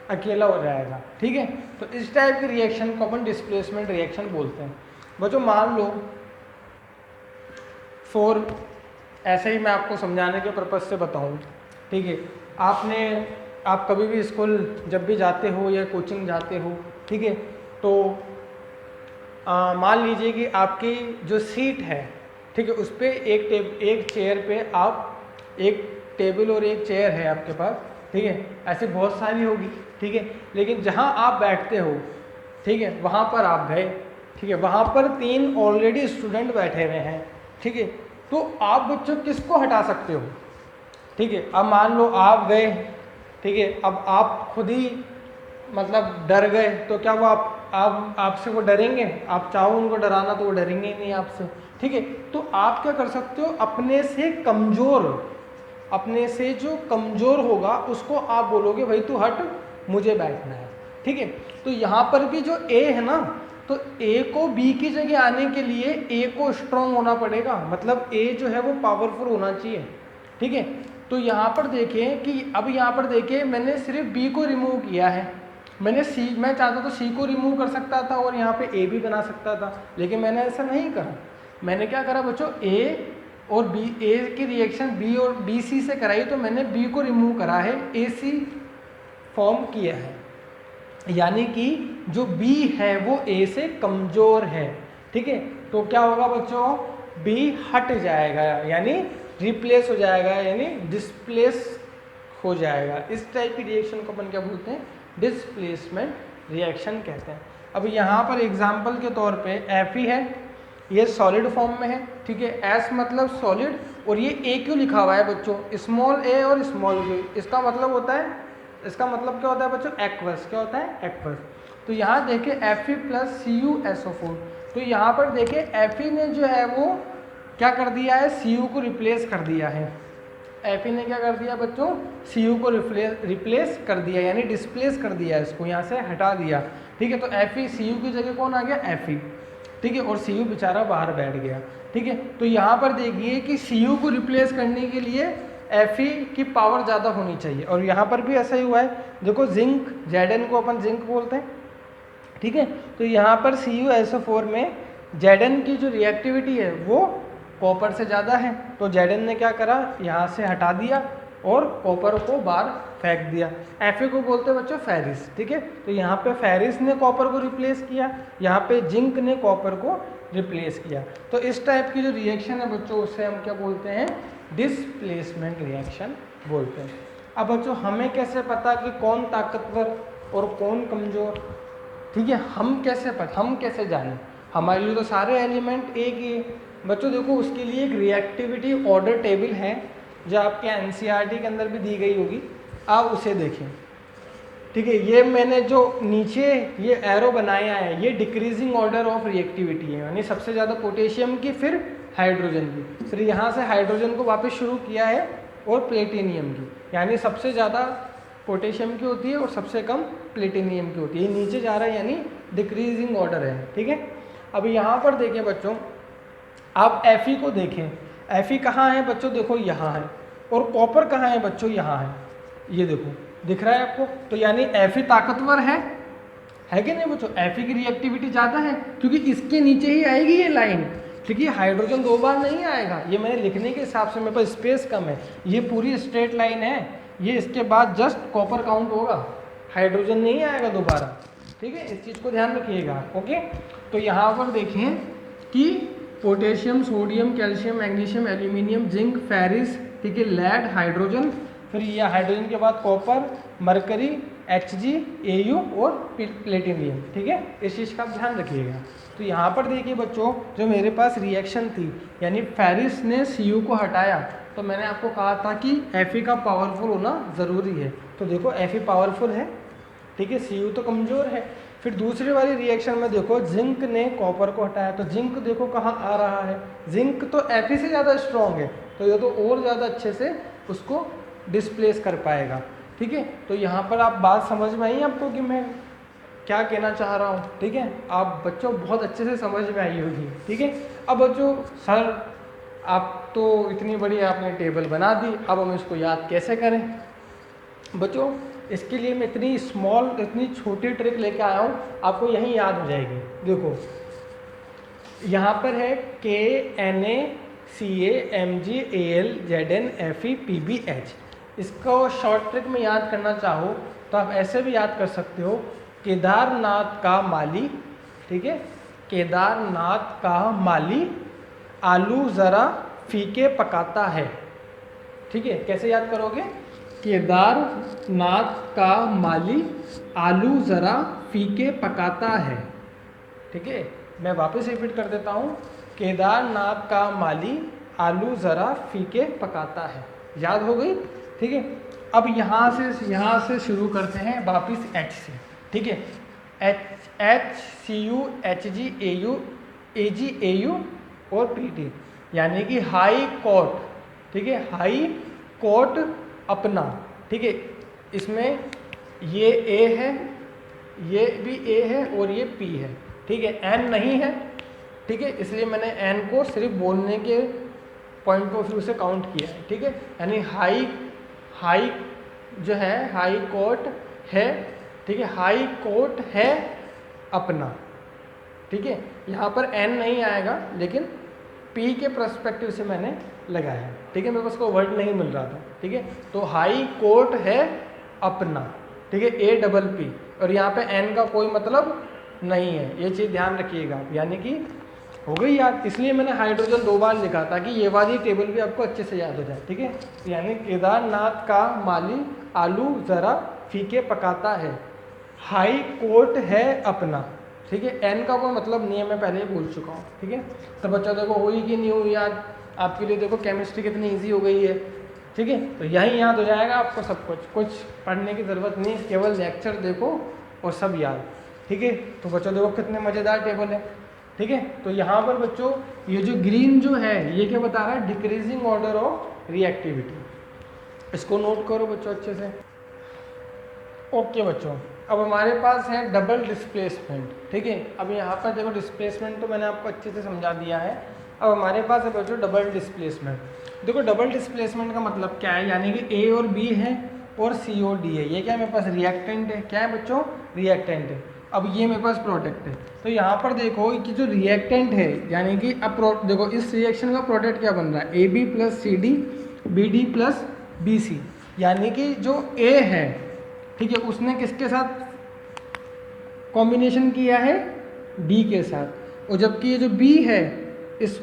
अकेला हो जाएगा। ठीक है, तो इस टाइप की रिएक्शन को अपन डिस्प्लेसमेंट रिएक्शन बोलते हैं। बच्चों मान लो ऐसे ही मैं आपको समझाने के पर्पज से बताऊं। ठीक है, आपने आप कभी भी स्कूल जब भी जाते हो या कोचिंग जाते हो, ठीक है, तो मान लीजिए कि आपकी जो सीट है, ठीक है, उस पर एक चेयर पे आप एक टेबल और एक चेयर है आपके पास, ठीक है, ऐसे बहुत सारी होगी, ठीक है, लेकिन जहाँ आप बैठते हो, ठीक है, वहाँ पर आप गए, ठीक है, वहाँ पर 3 ऑलरेडी स्टूडेंट बैठे हुए हैं, ठीक है, तो आप बच्चों किसको हटा सकते हो, ठीक है। अब मान लो आप गए, ठीक है, अब आप खुद ही मतलब डर गए, तो क्या वो आप आपसे वो डरेंगे? आप चाहो उनको डराना तो वो डरेंगे ही नहीं आपसे, ठीक है। तो आप क्या कर सकते हो, अपने से जो कमज़ोर होगा उसको आप बोलोगे भाई तू हट, मुझे बैठना है, ठीक है। तो यहाँ पर भी जो ए है ना, तो ए को बी की जगह आने के लिए ए को स्ट्रॉन्ग होना पड़ेगा, मतलब ए जो है वो पावरफुल होना चाहिए, ठीक है। तो यहाँ पर देखें कि अब यहाँ पर देखें मैंने सिर्फ बी को रिमूव किया है, मैं चाहता तो सी को रिमूव कर सकता था और यहाँ पे ए भी बना सकता था, लेकिन मैंने ऐसा नहीं करा। मैंने क्या करा बच्चों, ए और बी, ए की रिएक्शन बी और बी सी से कराई, तो मैंने बी को रिमूव करा है, ए सी फॉर्म किया है, यानी कि जो बी है वो ए से कमज़ोर है, ठीक है। तो क्या होगा बच्चों, बी हट जाएगा, यानी रिप्लेस हो जाएगा, यानी डिस्प्लेस हो जाएगा। इस टाइप की रिएक्शन को अपन क्या बोलते हैं, डिस्प्लेसमेंट रिएक्शन कहते हैं। अब यहाँ पर एग्जाम्पल के तौर पे Fe है, ये सॉलिड फॉर्म में है, ठीक है, S मतलब सॉलिड, और ये ए क्यों लिखा हुआ है बच्चों, स्मॉल ए और स्मॉल ए, इसका मतलब क्या होता है बच्चों, एक्वस। क्या होता है, एक्वस। तो यहाँ देखें Fe प्लस CuSO4, तो यहाँ पर देखें Fe ने जो है वो क्या कर दिया है, Cu को रिप्लेस कर दिया है। Fe ने क्या कर दिया बच्चों, Cu को रिप्लेस कर दिया, यानी डिस्प्लेस कर दिया, इसको यहाँ से हटा दिया, ठीक है। तो Fe Cu की जगह कौन आ गया, Fe, ठीक है, और Cu बेचारा बाहर बैठ गया, ठीक है। तो यहाँ पर देखिए कि Cu को रिप्लेस करने के लिए Fe की पावर ज़्यादा होनी चाहिए, और यहाँ पर भी ऐसा ही हुआ है। देखो जिंक, Zn को अपन जिंक बोलते हैं, ठीक है। तो यहाँ पर CuSO4 में Zn की जो रिएक्टिविटी है वो कॉपर से ज़्यादा है, तो Zn ने क्या करा, यहाँ से हटा दिया और कॉपर को बाहर फेंक दिया। Fe को बोलते हैं बच्चों फेरिस, ठीक है। तो यहाँ पे फेरिस ने कॉपर को रिप्लेस किया, यहाँ पे जिंक ने कॉपर को रिप्लेस किया। तो इस टाइप की जो रिएक्शन है बच्चों, उससे हम क्या बोलते हैं, डिस्प्लेसमेंट रिएक्शन बोलते हैं। अब बच्चों हमें कैसे पता कि कौन ताकतवर और कौन कमज़ोर, ठीक है, हम कैसे जानें, हमारे लिए तो सारे एलिमेंट एक ही है बच्चों। देखो उसके लिए एक रिएक्टिविटी ऑर्डर टेबल है जो आपके एनसीईआरटी के अंदर भी दी गई होगी, आप उसे देखें, ठीक है। ये मैंने जो नीचे ये एरो बनाया है, ये डिक्रीजिंग ऑर्डर ऑफ रिएक्टिविटी है, यानी सबसे ज़्यादा पोटेशियम की, फिर हाइड्रोजन की, फिर यहाँ से हाइड्रोजन को वापस शुरू किया है, और प्लेटिनियम की, यानी सबसे ज़्यादा पोटेशियम की होती है और सबसे कम प्लेटिनियम की होती है। ये नीचे जा रहा है, यानी डिक्रीजिंग ऑर्डर है, ठीक है। अब यहाँ पर देखें बच्चों, आप Fe को देखें, Fe कहाँ है बच्चों, देखो यहाँ है, और कॉपर कहाँ है बच्चों, यहाँ है, ये देखो दिख रहा है आपको। तो यानी Fe ताकतवर है कि नहीं बच्चों, Fe की रिएक्टिविटी ज़्यादा है, क्योंकि इसके नीचे ही आएगी ये लाइन, ठीक है। हाइड्रोजन 2 बार नहीं आएगा, ये मैंने लिखने के हिसाब से मेरे पास स्पेस कम है, ये पूरी स्ट्रेट लाइन है, ये इसके बाद जस्ट कॉपर काउंट होगा, हाइड्रोजन नहीं आएगा दोबारा, ठीक है। इस चीज़ को ध्यान रखिएगा, ओके। तो यहाँ पर देखें कि potassium, sodium, calcium, magnesium, aluminium, zinc, ferrous, ठीक है, लेड, हाइड्रोजन, फिर यह हाइड्रोजन के बाद कॉपर, मरकरी, Hg, Au और प्लेटिनियम, ठीक है। इस चीज़ का ध्यान रखिएगा। तो यहाँ पर देखिए बच्चों, जो मेरे पास रिएक्शन थी, यानी फेरिस ने Cu को हटाया, तो मैंने आपको कहा था कि Fe का पावरफुल होना ज़रूरी है, तो देखो Fe पावरफुल है, ठीक है, Cu तो कमज़ोर है। फिर दूसरी वाली रिएक्शन में देखो, जिंक ने कॉपर को हटाया, तो जिंक देखो कहाँ आ रहा है, जिंक तो Fe से ज़्यादा स्ट्रॉन्ग है, तो ये तो और ज़्यादा अच्छे से उसको डिस्प्लेस कर पाएगा, ठीक है। तो यहाँ पर आप बात समझ में आई आपको कि मैं क्या कहना चाह रहा हूँ, ठीक है। आप बच्चों बहुत अच्छे से समझ में आई होगी, ठीक है। अब बच्चों सर आप तो इतनी बड़ी आपने टेबल बना दी, अब हम इसको याद कैसे करें बच्चों, इसके लिए मैं इतनी छोटी ट्रिक लेके आया हूँ, आपको यहीं याद हो जाएगी। देखो यहाँ पर है KNaCaMgAl Zn Fe PbH, इसको शॉर्ट ट्रिक में याद करना चाहो तो आप ऐसे भी याद कर सकते हो, केदारनाथ का माली, ठीक है, केदारनाथ का माली आलू ज़रा फीके पकाता है। ठीक है, कैसे याद करोगे? केदारनाथ का माली आलू ज़रा फीके पकाता है। ठीक है, मैं वापस रिपीट कर देता हूँ, केदारनाथ का माली आलू ज़रा फीके पकाता है। याद हो गई? ठीक है, अब यहाँ से शुरू करते हैं वापस एच से। ठीक है, H C U H G A U A G A U और पी टी, यानी कि हाई कोर्ट। ठीक है, हाई कोर्ट अपना। ठीक है, इसमें ये ए है, ये भी ए है और ये पी है। ठीक है, एन नहीं है। ठीक है, इसलिए मैंने एन को सिर्फ बोलने के पॉइंट ऑफ व्यू से काउंट किया है। ठीक है, यानी हाई जो है हाई कोर्ट है। ठीक है, हाई कोर्ट है अपना। ठीक है, यहाँ पर एन नहीं आएगा, लेकिन पी के पर्सपेक्टिव से मैंने लगाया है। ठीक है, मेरे पास कोई वर्ड नहीं मिल रहा था। ठीक है, तो हाई कोर्ट है अपना। ठीक है, ए डबल पी, और यहाँ पे एन का कोई मतलब नहीं है, ये चीज़ ध्यान रखिएगा। यानी कि हो गई याद, इसलिए मैंने हाइड्रोजन 2 बार लिखा ताकि ये वाली टेबल भी आपको अच्छे से याद हो जाए। ठीक है, यानी केदारनाथ का माली आलू ज़रा फीके पकाता है, हाई कोर्ट है अपना। ठीक है, एन का कोई मतलब नहीं है, मैं पहले ही बोल चुका हूँ। ठीक है, तो बच्चा देखो हुई कि नहीं हुई याद आपके लिए? देखो केमिस्ट्री कितनी ईजी हो गई है। ठीक है, तो यही याद हो जाएगा आपको सब कुछ पढ़ने की ज़रूरत नहीं, केवल लेक्चर देखो और सब याद। ठीक है, तो बच्चों देखो कितने मज़ेदार टेबल है। ठीक है, तो यहाँ पर बच्चों ये जो ग्रीन जो है ये क्या बता रहा है? Decreasing order of reactivity. इसको नोट करो बच्चों अच्छे से। ओके बच्चों, अब हमारे पास है डबल डिस्प्लेसमेंट। ठीक है, अब यहाँ पर देखो डिस्प्लेसमेंट तो मैंने आपको अच्छे से समझा दिया है। अब हमारे पास है बच्चों डबल डिस्प्लेसमेंट। देखो डबल डिस्प्लेसमेंट का मतलब क्या है, यानी कि ए और बी है और सी और डी है। ये क्या है मेरे पास? रिएक्टेंट है। क्या है बच्चों? रिएक्टेंट है। अब ये मेरे पास प्रोडक्ट है। तो यहाँ पर देखो कि जो रिएक्टेंट है, यानी कि अब देखो इस रिएक्शन का प्रोडक्ट क्या बन रहा है? A B plus C D, B D plus B C, यानी कि जो ए है, ठीक है, उसने किसके साथ कॉम्बिनेशन किया है? डी के साथ। और जबकि ये जो बी है इस,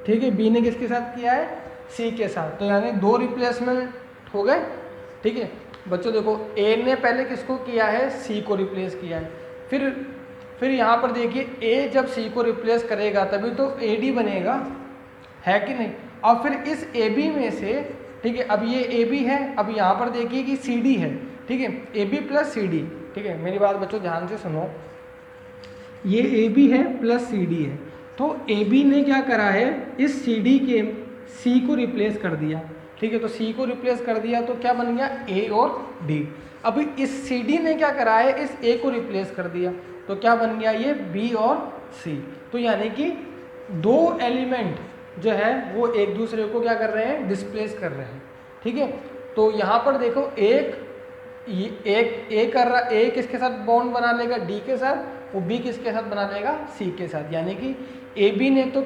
ठीक है, बी ने किसके साथ किया है? सी के साथ। तो यानी 2 रिप्लेसमेंट हो गए। ठीक है बच्चों, देखो ए ने पहले किसको किया है? सी को रिप्लेस किया है। फिर यहाँ पर देखिए ए जब सी को रिप्लेस करेगा तभी तो ए डी बनेगा, है कि नहीं? और फिर इस ए बी में से, ठीक है, अब ये ए बी है, अब यहाँ पर देखिए कि सी डी है। ठीक है, A B plus C D. ठीक है, मेरी बात बच्चों ध्यान से सुनो, ये ए बी है प्लस सी डी है। तो ए बी ने क्या करा है? इस सी डी के सी को रिप्लेस कर दिया। ठीक है, तो सी को रिप्लेस कर दिया तो क्या बन गया? ए और डी। अभी इस सी डी ने क्या करा है? इस ए को रिप्लेस कर दिया, तो क्या बन गया? ये बी और सी। तो यानी कि 2 एलिमेंट जो है वो एक दूसरे को क्या कर रहे हैं? डिस्प्लेस कर रहे हैं। ठीक है, तो यहाँ पर देखो एक ए कर रहा, ए किसके साथ बॉन्ड बना लेगा? डी के साथ। वो बी किसके साथ बना लेगा? सी के साथ। यानी कि ए बी ने तो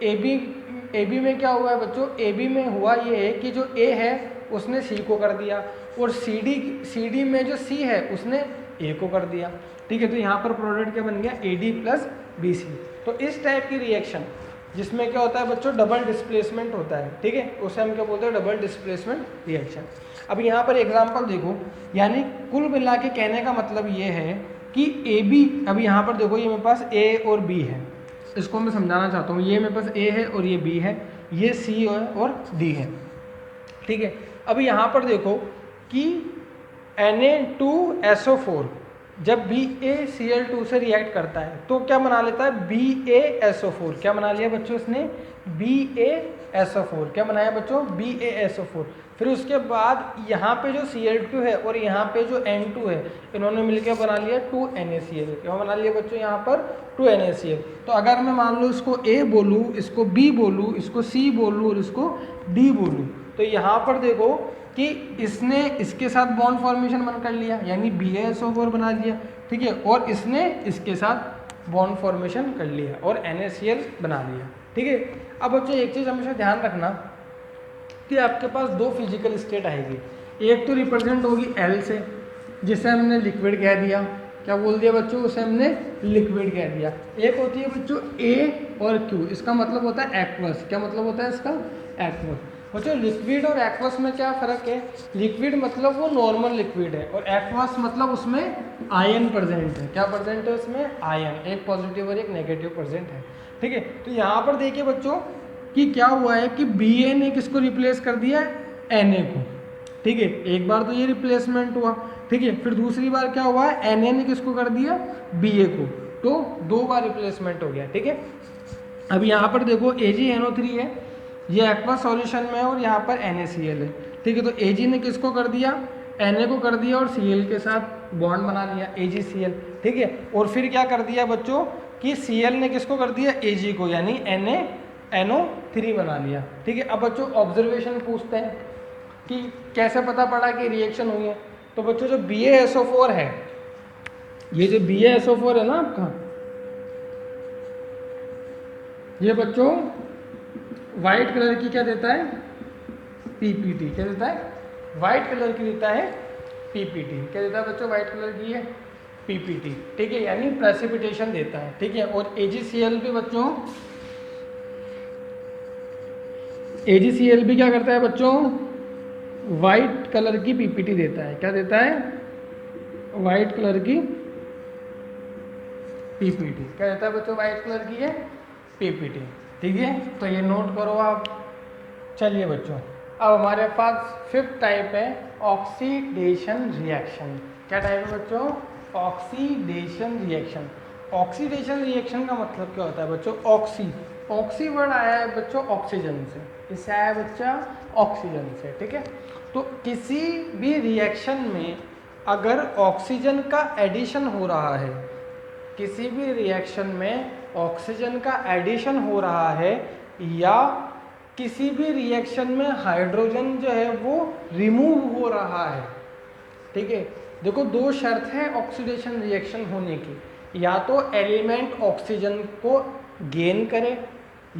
ए बी में क्या हुआ है बच्चों? ए बी में हुआ ये है कि जो ए है उसने सी को कर दिया, और सी डी में जो सी है उसने ए को कर दिया। ठीक है, तो यहाँ पर प्रोडक्ट क्या बन गया? A D plus B C. तो इस टाइप की रिएक्शन जिसमें क्या होता है बच्चों? डबल डिस्प्लेसमेंट होता है। ठीक है, उसे हम क्या बोलते हैं? Double displacement reaction. अब यहाँ पर एग्जांपल देखो, यानी कुल मिला के कहने का मतलब ये है कि ए बी, अब यहाँ पर देखो ये मेरे पास ए और बी है, इसको मैं समझाना चाहता हूँ। ये मेरे पास ए है और ये बी है, ये सी और डी है। ठीक है, अब यहाँ पर देखो कि Na2SO4 जब BaCl2 से रिएक्ट करता है तो क्या बना लेता है? BaSO4। क्या बना लिया बच्चों इसने? BaSO4। क्या बनाया बच्चों? BaSO4। फिर उसके बाद यहाँ पे जो Cl2 है और यहाँ पे जो N2 है, इन्होंने मिलकर बना लिया 2NaCl। क्या बना लिया बच्चों यहाँ पर? 2NaCl। तो अगर मैं मान लो इसको A बोलूँ, इसको B बोलूँ, इसको C बोलूँ और इसको D बोलूँ, तो यहाँ पर देखो कि इसने इसके साथ बॉन्ड फॉर्मेशन बन कर लिया, यानी BaSO4 बना लिया। ठीक है, और इसने इसके साथ बॉन्ड फॉर्मेशन कर लिया और NaCl बना लिया। ठीक है, अब बच्चों एक चीज़ हमेशा ध्यान रखना कि आपके पास 2 फिजिकल स्टेट आएगी, एक तो रिप्रेजेंट होगी एल से, जिसे हमने लिक्विड कह दिया, क्या बोल दिया बच्चों, उसे हमने लिक्विड कह दिया। एक होती है बच्चों ए और क्यू, इसका मतलब होता है एक्वस। क्या मतलब होता है इसका, एक्वस। बच्चों लिक्विड और एक्वस में क्या फ़र्क है, लिक्विड मतलब वो नॉर्मल लिक्विड है, और एक्वस मतलब उसमें आयन प्रेजेंट है। क्या प्रेजेंट है उसमें, आयन, एक पॉजिटिव और एक नेगेटिव प्रेजेंट है। ठीक है, तो यहाँ पर देखिए बच्चों कि क्या हुआ है कि बी ए ने किसको रिप्लेस कर दिया, एन ए को। ठीक है, एक बार तो ये रिप्लेसमेंट हुआ। ठीक है, फिर दूसरी बार क्या हुआ है, एन ए ने किसको कर दिया, बी ए को, तो 2 बार रिप्लेसमेंट हो गया। ठीक है, अब यहाँ पर देखो AgNO3 है, ये एक्वा सॉल्यूशन में है, और यहाँ पर NaCl है। ठीक है, तो Ag ने किसको कर दिया, Na को कर दिया, और Cl के साथ बॉन्ड बना लिया AgCl। ठीक है, और फिर क्या कर दिया बच्चों कि Cl ने किसको कर दिया, Ag को, यानी NaNO3 बना लिया। ठीक है, अब बच्चों ऑब्जर्वेशन पूछते हैं कि कैसे पता पड़ा कि रिएक्शन हुई है। तो बच्चों जो BaSO4 है, ये जो BaSO4 है ना आपका, ये बच्चों वाइट कलर की क्या देता है, पीपीटी। क्या देता है, वाइट कलर की देता है पीपीटी। क्या देता है बच्चों, वाइट कलर की है पीपीटी। ठीक है, यानी प्रेसिपिटेशन देता है। ठीक है, और AgCl भी बच्चों, AgCl भी क्या करता है बच्चों, वाइट कलर की पीपीटी देता है। क्या देता है, वाइट कलर की पीपीटी। क्या देता है बच्चों, वाइट कलर की है पीपीटी। ठीक है, तो ये नोट करो आप। चलिए बच्चों, अब हमारे पास 5th टाइप है ऑक्सीडेशन रिएक्शन। क्या टाइप है बच्चों, ऑक्सीडेशन रिएक्शन। ऑक्सीडेशन रिएक्शन का मतलब क्या होता है बच्चों, ऑक्सी वर्ड आया है बच्चों ऑक्सीजन से, इससे आया है बच्चा ऑक्सीजन से। ठीक है, तो किसी भी रिएक्शन में अगर ऑक्सीजन का एडिशन हो रहा है, किसी भी रिएक्शन में ऑक्सीजन का एडिशन हो रहा है, या किसी भी रिएक्शन में हाइड्रोजन जो है वो रिमूव हो रहा है। ठीक है, देखो 2 शर्त है ऑक्सीडेशन रिएक्शन होने की, या तो एलिमेंट ऑक्सीजन को गेन करे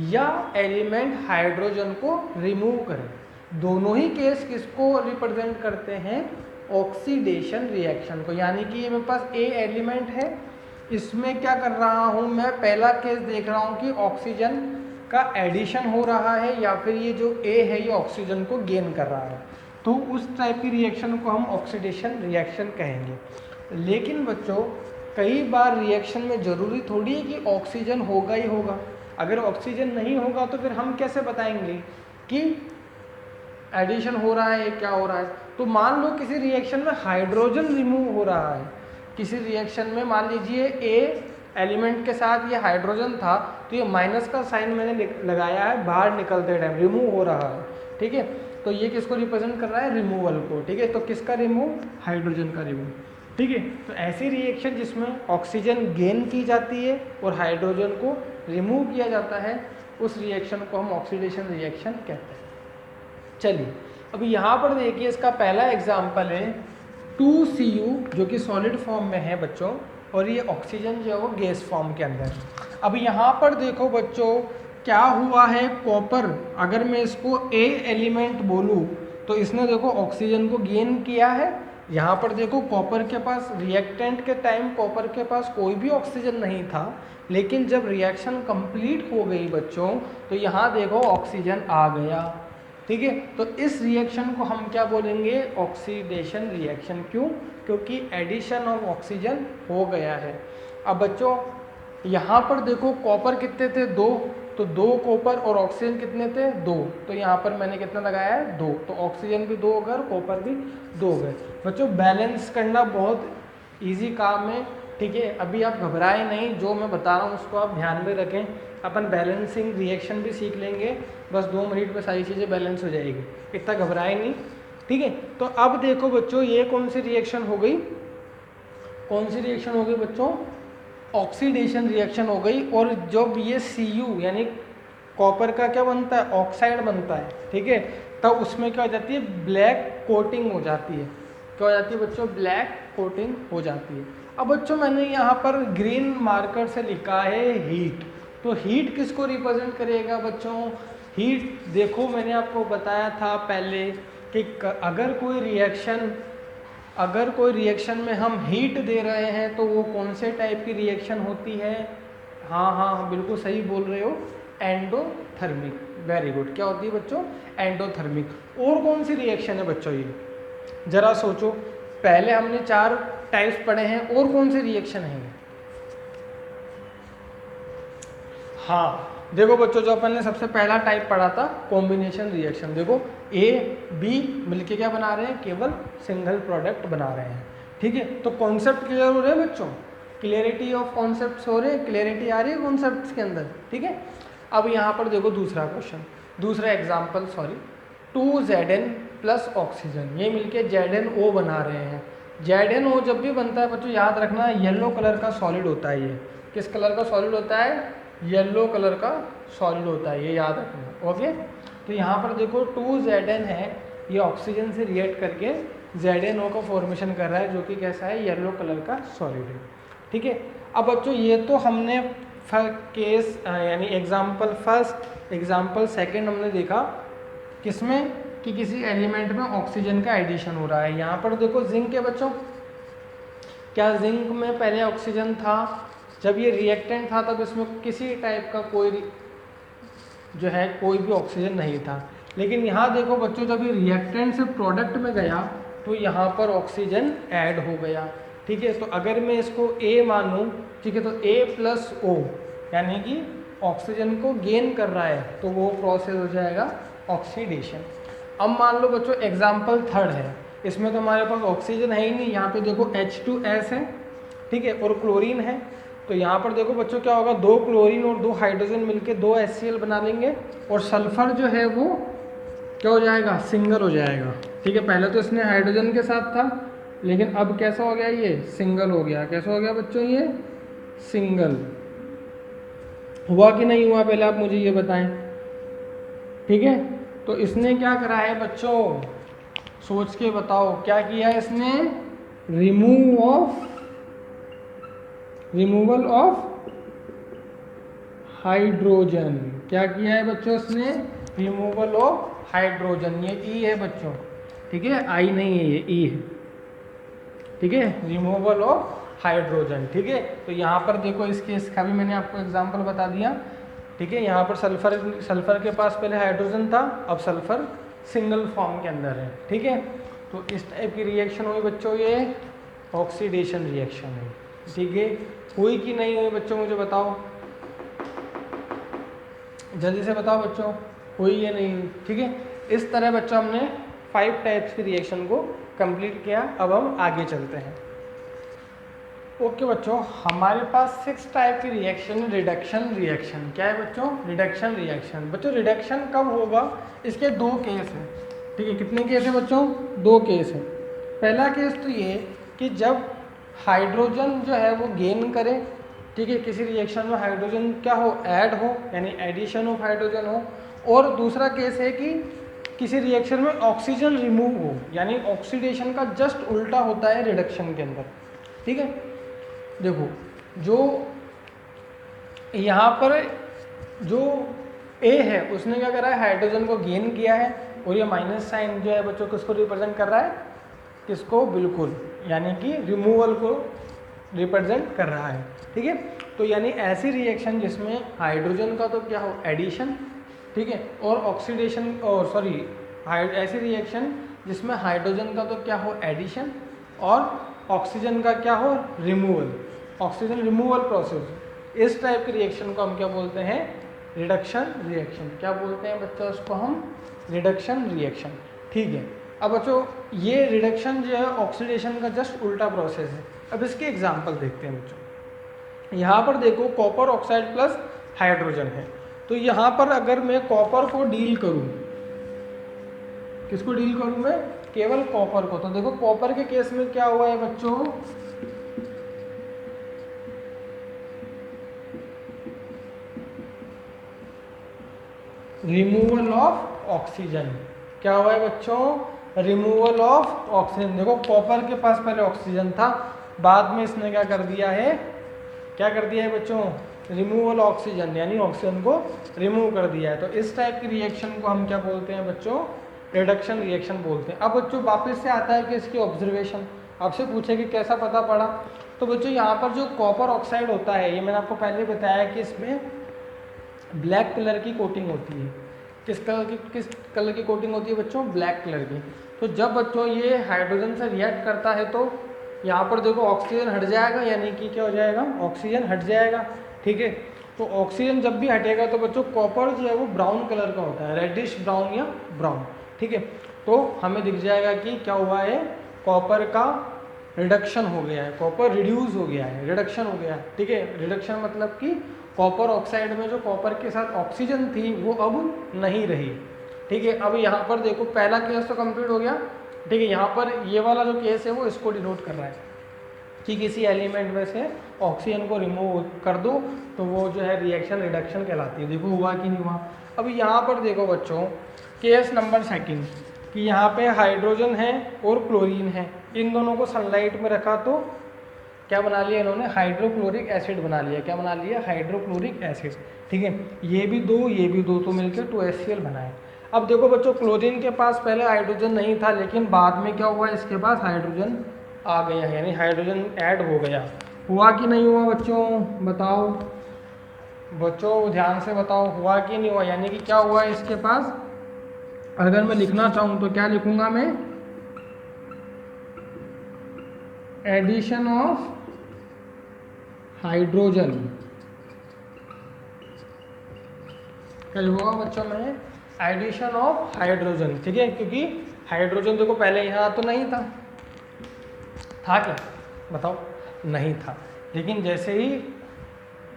या एलिमेंट हाइड्रोजन को रिमूव करे। दोनों ही केस किसको रिप्रेजेंट करते हैं, ऑक्सीडेशन रिएक्शन को। यानी कि ये मेरे पास ए एलिमेंट है, इसमें क्या कर रहा हूँ मैं, पहला केस देख रहा हूँ कि ऑक्सीजन का एडिशन हो रहा है, या फिर ये जो ए है ये ऑक्सीजन को गेन कर रहा है, तो उस टाइप की रिएक्शन को हम ऑक्सीडेशन रिएक्शन कहेंगे। लेकिन बच्चों कई बार रिएक्शन में ज़रूरी थोड़ी है कि ऑक्सीजन होगा ही होगा। अगर ऑक्सीजन नहीं होगा तो फिर हम कैसे बताएंगे कि एडिशन हो रहा है, क्या हो रहा है। तो मान लो किसी रिएक्शन में हाइड्रोजन रिमूव हो रहा है, किसी रिएक्शन में मान लीजिए ए एलिमेंट के साथ ये हाइड्रोजन था, तो ये माइनस का साइन मैंने लगाया है, बाहर निकलते टाइम रिमूव हो रहा है। ठीक है, तो ये किसको रिप्रेजेंट कर रहा है, रिमूवल को। ठीक है, तो किसका रिमूव, हाइड्रोजन का रिमूव। ठीक है, तो ऐसी रिएक्शन जिसमें ऑक्सीजन गेन की जाती है और हाइड्रोजन को रिमूव किया जाता है, उस रिएक्शन को हम ऑक्सीडेशन रिएक्शन कहते हैं। चलिए अभी यहाँ पर देखिए, इसका पहला एग्जाम्पल है 2Cu जो कि सॉलिड फॉर्म में है बच्चों, और ये ऑक्सीजन जो है वो गैस फॉर्म के अंदर। अब यहाँ पर देखो बच्चों क्या हुआ है, कॉपर, अगर मैं इसको ए एलिमेंट बोलूँ तो इसने देखो ऑक्सीजन को गेन किया है। यहाँ पर देखो कॉपर के पास रिएक्टेंट के टाइम कॉपर के पास कोई भी ऑक्सीजन नहीं था, लेकिन जब रिएक्शन कंप्लीट हो गई बच्चों तो यहाँ देखो ऑक्सीजन आ गया। ठीक है, तो इस रिएक्शन को हम क्या बोलेंगे, ऑक्सीडेशन रिएक्शन। क्यों, क्योंकि एडिशन ऑफ ऑक्सीजन हो गया है। अब बच्चों यहाँ पर देखो कॉपर कितने थे, 2, तो 2 कॉपर और ऑक्सीजन कितने थे, 2, तो यहाँ पर मैंने कितना लगाया है, 2, तो ऑक्सीजन भी 2 हो गए और कॉपर भी 2 हो गए। बच्चों बैलेंस करना बहुत ईजी काम है। ठीक है, अभी आप घबराए नहीं, जो मैं बता रहा हूँ उसको आप ध्यान में रखें। अपन बैलेंसिंग रिएक्शन भी सीख लेंगे, बस 2 मिनट में सारी चीज़ें बैलेंस हो जाएगी, इतना घबराए नहीं। ठीक है, तो अब देखो बच्चों ये कौन सी रिएक्शन हो गई, कौन सी रिएक्शन हो गई बच्चों, ऑक्सीडेशन रिएक्शन हो गई। और जब ये Cu यानी कॉपर का क्या बनता है, ऑक्साइड बनता है। ठीक है, तब उसमें क्या हो जाती है, ब्लैक कोटिंग हो जाती है। क्या हो जाती है बच्चों, ब्लैक कोटिंग हो जाती है। अब बच्चों मैंने यहाँ पर ग्रीन मार्कर से लिखा है हीट, तो हीट किसको रिप्रेजेंट करेगा बच्चों, हीट देखो मैंने आपको बताया था पहले कि अगर कोई रिएक्शन में हम हीट दे रहे हैं तो वो कौन से टाइप की रिएक्शन होती है। हाँ हाँ बिल्कुल सही बोल रहे हो, एंडोथर्मिक। Very good. क्या होती है बच्चों? एंडोथर्मिक। और कौन सी रिएक्शन है बच्चों ये? जरा सोचो, पहले हमने 4 टाइप्स पढ़े हैं, और कौन सी रिएक्शन है? हाँ देखो बच्चों, जो अपन ने सबसे पहला टाइप पढ़ा था कॉम्बिनेशन रिएक्शन। देखो ए बी मिलके क्या बना रहे हैं? केवल सिंगल प्रोडक्ट बना रहे हैं। ठीक है, तो कॉन्सेप्ट क्लियर हो रहे हैं बच्चों? क्लियरिटी ऑफ कॉन्सेप्ट्स हो रहे हैं, क्लियरिटी आ रही है कॉन्सेप्ट्स के अंदर। ठीक है, अब यहाँ पर देखो दूसरा क्वेश्चन, दूसरा example, sorry. 2Zn plus oxygen, ये मिलके ZnO बना रहे हैं। ZnO जब भी बनता है बच्चों याद रखना, येलो कलर का सॉलिड होता है। ये किस कलर का सॉलिड होता है? येलो कलर का सॉलिड होता है, ये याद रखना। ओके, तो यहाँ पर देखो 2Zn है, ये ऑक्सीजन से रिएक्ट करके ZnO का फॉर्मेशन कर रहा है, जो कि कैसा है? येलो कलर का सॉलिड है। ठीक है, अब बच्चों ये तो हमने केस यानी एग्जाम्पल फर्स्ट, एग्जाम्पल सेकंड हमने देखा किसमें कि किसी एलिमेंट में ऑक्सीजन का एडिशन हो रहा है। यहाँ पर देखो जिंक है बच्चों, क्या जिंक में पहले ऑक्सीजन था? जब ये रिएक्टेंट था तब इसमें किसी टाइप का कोई भी ऑक्सीजन नहीं था। लेकिन यहाँ देखो बच्चों, जब ये रिएक्टेंट से प्रोडक्ट में गया तो यहाँ पर ऑक्सीजन ऐड हो गया। ठीक है, तो अगर मैं इसको A मानूँ, ठीक है, तो A+O यानी कि ऑक्सीजन को गेन कर रहा है, तो वो प्रोसेस हो जाएगा ऑक्सीडेशन। अब मान लो बच्चों एग्जाम्पल थर्ड है, इसमें तो हमारे पास ऑक्सीजन है ही नहीं। यहाँ पे देखो H2S है, ठीक है, और क्लोरीन है। तो यहाँ पर देखो बच्चों क्या होगा? 2 क्लोरीन और 2 हाइड्रोजन मिलके 2 HCl बना लेंगे, और सल्फर जो है वो क्या हो जाएगा? सिंगल हो जाएगा। ठीक है, पहले तो इसने हाइड्रोजन के साथ था, लेकिन अब कैसा हो गया? ये सिंगल हो गया। कैसा हो गया बच्चों? ये सिंगल हुआ कि नहीं हुआ? पहले आप मुझे ये बताएं। ठीक है, तो इसने क्या करा है बच्चों? सोच के बताओ क्या किया है इसने? Removal of hydrogen. क्या किया है बच्चों इसने? Removal of hydrogen. ये ई है बच्चों, ठीक है, आई नहीं है, ये ई है। ठीक है, रिमूवल ऑफ हाइड्रोजन। ठीक है, तो यहाँ पर देखो इस केस का भी मैंने आपको एग्जांपल बता दिया। ठीक है, यहाँ पर सल्फर के पास पहले हाइड्रोजन था, अब सल्फर सिंगल फॉर्म के अंदर है। ठीक है, तो इस टाइप की रिएक्शन हुई बच्चों, ये ऑक्सीडेशन रिएक्शन है। ठीक है, हुई कि नहीं हुई बच्चों? मुझे बताओ, जल्दी से बताओ बच्चों, हुई या नहीं हुई? ठीक है, इस तरह बच्चों हमने 5 टाइप्स की रिएक्शन को कंप्लीट किया। अब हम आगे चलते हैं। ओके बच्चों, हमारे पास 6 टाइप की रिएक्शन है। रिडक्शन रिएक्शन क्या है बच्चों? Reduction reaction. बच्चों रिडक्शन कब होगा? इसके 2 केस हैं। ठीक है, कितने केस हैं बच्चों? 2 केस हैं। पहला केस तो ये कि जब हाइड्रोजन जो है वो गेन करे, ठीक है, किसी रिएक्शन में हाइड्रोजन क्या हो? ऐड हो, यानी एडिशन ऑफ हाइड्रोजन हो। और दूसरा केस है कि किसी रिएक्शन में ऑक्सीजन रिमूव हो, यानी ऑक्सीडेशन का जस्ट उल्टा होता है रिडक्शन के अंदर। ठीक है, देखो जो यहाँ पर जो ए है उसने क्या करा है? हाइड्रोजन को गेन किया है, और ये माइनस साइन जो है बच्चों किसको रिप्रेजेंट कर रहा है? किसको? बिल्कुल, यानी कि रिमूवल को रिप्रेजेंट कर रहा है। ठीक है, तो यानी ऐसी रिएक्शन जिसमें हाइड्रोजन का तो क्या हो? एडिशन, ठीक है, और ऑक्सीडेशन, और सॉरी ऐसी रिएक्शन जिसमें हाइड्रोजन का तो क्या हो? एडिशन, और ऑक्सीजन का क्या हो? Removal, oxygen removal process. इस टाइप की रिएक्शन को हम क्या बोलते हैं? Reduction reaction. क्या बोलते हैं बच्चों उसको हम? Reduction reaction. ठीक है, अब बच्चों ये रिडक्शन जो है ऑक्सीडेशन का जस्ट उल्टा प्रोसेस है। अब इसके एग्जांपल देखते हैं बच्चों। यहाँ पर देखो कॉपर ऑक्साइड प्लस हाइड्रोजन है, तो यहाँ पर अगर मैं कॉपर को डील करूँ, किसको डील करूँ मैं? केवल कॉपर को। तो देखो कॉपर के केस में क्या हुआ है बच्चों? Removal of oxygen. क्या हुआ है बच्चों? Removal of oxygen. देखो कॉपर के पास पहले ऑक्सीजन था, बाद में इसने क्या कर दिया है? क्या कर दिया है बच्चों? रिमूवल ऑक्सीजन, यानी ऑक्सीजन को रिमूव कर दिया है। तो इस टाइप की रिएक्शन को हम क्या बोलते हैं बच्चों? रिडक्शन रिएक्शन बोलते हैं। अब बच्चों वापस से आता है कि इसकी ऑब्जर्वेशन, आपसे पूछे कि कैसा पता पड़ा। तो बच्चों यहाँ पर जो कॉपर ऑक्साइड होता है, ये मैंने आपको पहले बताया कि इसमें ब्लैक कलर की कोटिंग होती है। किस कलर की कोटिंग होती है बच्चों? ब्लैक कलर की। तो जब बच्चों ये हाइड्रोजन से रिएक्ट करता है तो यहाँ पर देखो ऑक्सीजन हट जाएगा, यानी कि क्या हो जाएगा? ऑक्सीजन हट जाएगा, ठीक है। तो ऑक्सीजन जब भी हटेगा तो बच्चों कॉपर जो है वो ब्राउन कलर का होता है, रेडिश ब्राउन या ब्राउन, ठीक है। तो हमें दिख जाएगा कि क्या हुआ है, कॉपर का रिडक्शन हो गया है, कॉपर रिड्यूस हो गया है, रिडक्शन हो गया है, ठीक है। रिडक्शन मतलब कि कॉपर ऑक्साइड में जो कॉपर के साथ ऑक्सीजन थी वो अब नहीं रही, ठीक है। अब यहाँ पर देखो पहला केस तो कंप्लीट हो गया, ठीक है। यहाँ पर ये वाला जो केस है वो इसको डिनोट कर रहा है कि किसी एलिमेंट में से ऑक्सीजन को रिमूव कर दो तो वो जो है रिएक्शन रिडक्शन कहलाती है। देखो हुआ कि नहीं हुआ। अब यहाँ पर देखो बच्चों केस नंबर सेकंड कि यहाँ पे हाइड्रोजन है और क्लोरीन है, इन दोनों को सनलाइट में रखा तो क्या बना लिया इन्होंने? हाइड्रोक्लोरिक एसिड बना लिया। क्या बना लिया? हाइड्रोक्लोरिक एसिड, ठीक है। ये भी दो तो मिलकर 2HCl बनाए। अब देखो बच्चों क्लोरीन के पास पहले हाइड्रोजन नहीं था, लेकिन बाद में क्या हुआ, इसके पास हाइड्रोजन आ गया, यानी हाइड्रोजन ऐड हो गया। हुआ कि नहीं हुआ बच्चों? बताओ बच्चों, ध्यान से बताओ, हुआ कि नहीं हुआ? यानी कि क्या हुआ है इसके पास? अगर मैं लिखना चाहूँ तो क्या लिखूंगा मैं? Addition of hydrogen. क्या लिखूंगा बच्चों में? एडिशन ऑफ हाइड्रोजन, ठीक है। क्योंकि हाइड्रोजन देखो पहले यहाँ तो नहीं था क्या? बताओ, नहीं था। लेकिन जैसे ही